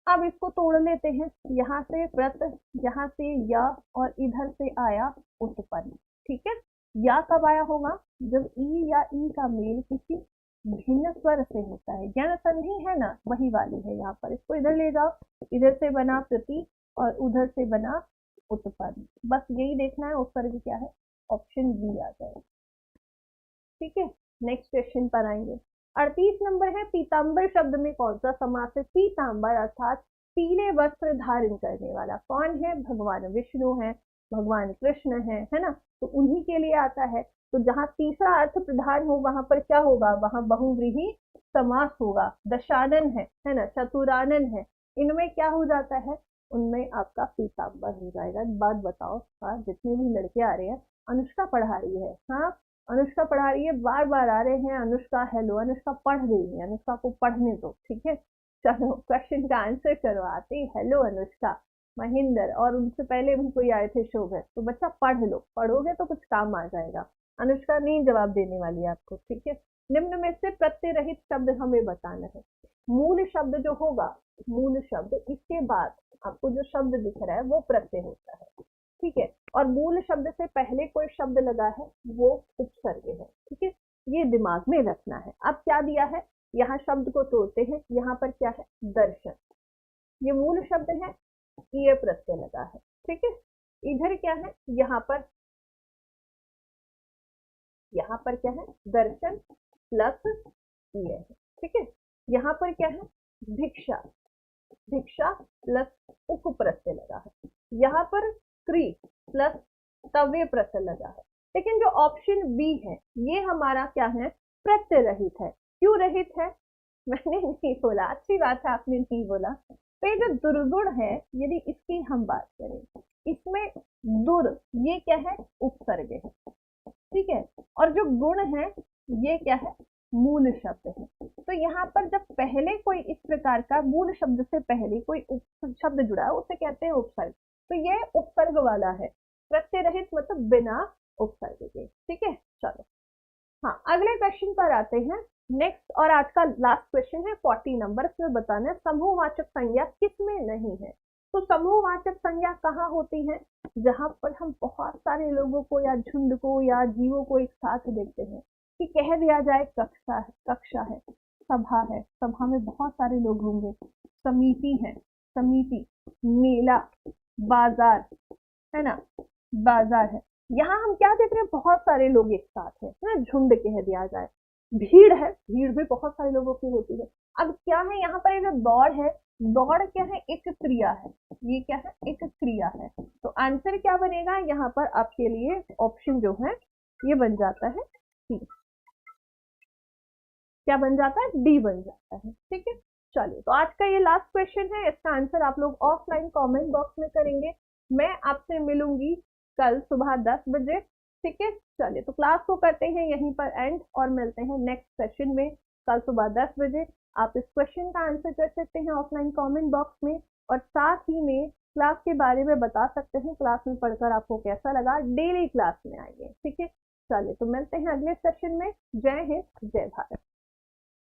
अब इसको तोड़ लेते हैं, यहाँ से प्रत, यहाँ से या, और इधर से आया उत्पन्न, ठीक है। या कब आया होगा, जब ई या ई का मेल किसी भिन्न स्वर से होता है, ज्ञान संधि है ना, वही वाली है यहाँ पर, इसको इधर ले जाओ, इधर से बना प्रति और उधर से बना उत्पन्न, बस यही देखना है, उपसर्ग क्या है, ऑप्शन बी आ जाएगा, ठीक है। नेक्स्ट क्वेश्चन पर आएंगे, 38 नंबर है, पीताम्बर शब्द में कौन सा समास है, पीताम्बर अर्थात पीले वस्त्र धारण करने वाला कौन है, भगवान विष्णु है, भगवान कृष्ण है ना, तो उन्हीं के लिए आता है। तो जहां तीसरा अर्थ प्रधान हो वहां पर क्या होगा, वहां बहुव्रीहि समास होगा, दशानन है ना, चतुरानन है, इनमें क्या हो जाता है, उनमें आपका पीताम्बर हो जाएगा। बात बताओ, हाँ जितने भी लड़के आ रहे हैं, अनुष्का पढ़ा रही है, हाँ अनुष्का पढ़ा रही है, बार बार आ रहे हैं, अनुष्का हेलो, अनुष्का पढ़ रही है, अनुष्का को पढ़ने दो, ठीक है। चलो क्वेश्चन का आंसर करवाते, हेलो अनुष्का, महेंद्र, और उनसे पहले भी कोई आए थे शोभित, तो बच्चा पढ़ लो, पढ़ोगे तो कुछ काम आ जाएगा। अनुष्का नहीं जवाब देने वाली आपको, ठीक है। निम्न में से प्रत्यय रहित शब्द हमें बताना है। मूल शब्द जो होगा, मूल शब्द, इसके बाद आपको जो शब्द दिख रहा है वो प्रत्यय होता है, ठीक है, और मूल शब्द से पहले कोई शब्द लगा है वो उपसर्ग है, ठीक है, ये दिमाग में रखना है। अब क्या दिया है, यहाँ शब्द को तोड़ते हैं, यहाँ पर क्या है, दर्शन, ये मूल शब्द है, ये प्रत्यय लगा है, ठीक है। इधर क्या है, यहाँ पर क्या है, दर्शन, प्लस ये है, ठीक है। यहाँ पर क्या है, भिक्षा, भिक्षा प्लस उक प्रत्यय लगा है, यहाँ पर क्री प्लस तव्य प्रत्यय लगा है। लेकिन जो ऑप्शन बी है ये हमारा क्या है, प्रत्यय रहित है। क्यों रहित है, मैंने नहीं बोला, अच्छी बात है आपने नहीं बोला। तो ये जो दुर्गुण है, यदि इसकी हम बात करें, इसमें दुर ये क्या है, उपसर्ग है, ठीक है। और जो गुण है ये क्या है, मूल शब्द है। तो यहाँ पर जब पहले कोई इस प्रकार का मूल शब्द से पहले कोई शब्द जुड़ा है उसे कहते हैं उपसर्ग। तो ये उपसर्ग वाला है, प्रत्यय रहित मतलब बिना उपसर्ग के, ठीक है। चलो हाँ, अगले क्वेश्चन पर आते हैं नेक्स्ट, और आज का लास्ट क्वेश्चन है 40 नंबर। इसमें बताना है समूहवाचक संज्ञा किसमें नहीं है। तो समूहवाचक संज्ञा कहाँ होती है, जहां पर हम बहुत सारे लोगों को या झुंड को या जीवों को एक साथ देखते हैं, कि कह दिया जाए कक्षा है, कक्षा है, सभा है, सभा में बहुत सारे लोग होंगे, समिति है, समिति, मेला, बाजार है ना, बाजार है। यहाँ हम क्या देख रहे हैं, बहुत सारे लोग एक साथ है ना, झुंड कह दिया जाए। भीड़ है, भीड़ भी बहुत सारे लोगों की होती है। अब क्या है यहाँ पर, ये जो दौड़ है, दौड़ क्या है, एक क्रिया है, ये क्या है, एक क्रिया है। तो आंसर क्या बनेगा यहाँ पर आपके लिए, ऑप्शन जो है ये बन जाता है सी। क्या बन जाता है, डी बन जाता है, ठीक है। चलिए, तो आज का ये लास्ट क्वेश्चन है, इसका आंसर आप लोग ऑफलाइन कमेंट बॉक्स में करेंगे। मैं आपसे मिलूंगी कल सुबह 10 बजे, ठीक है। चलिए, तो क्लास को करते हैं यहीं पर एंड और मिलते हैं नेक्स्ट सेशन में कल सुबह 10 बजे। आप इस क्वेश्चन का आंसर कर सकते हैं ऑफलाइन कमेंट बॉक्स में, और साथ ही में क्लास के बारे में बता सकते हैं, क्लास में पढ़कर आपको कैसा लगा, डेली क्लास में आइए, ठीक है। चलिए, तो मिलते हैं अगले सेशन में। जय हिंद, जय भारत।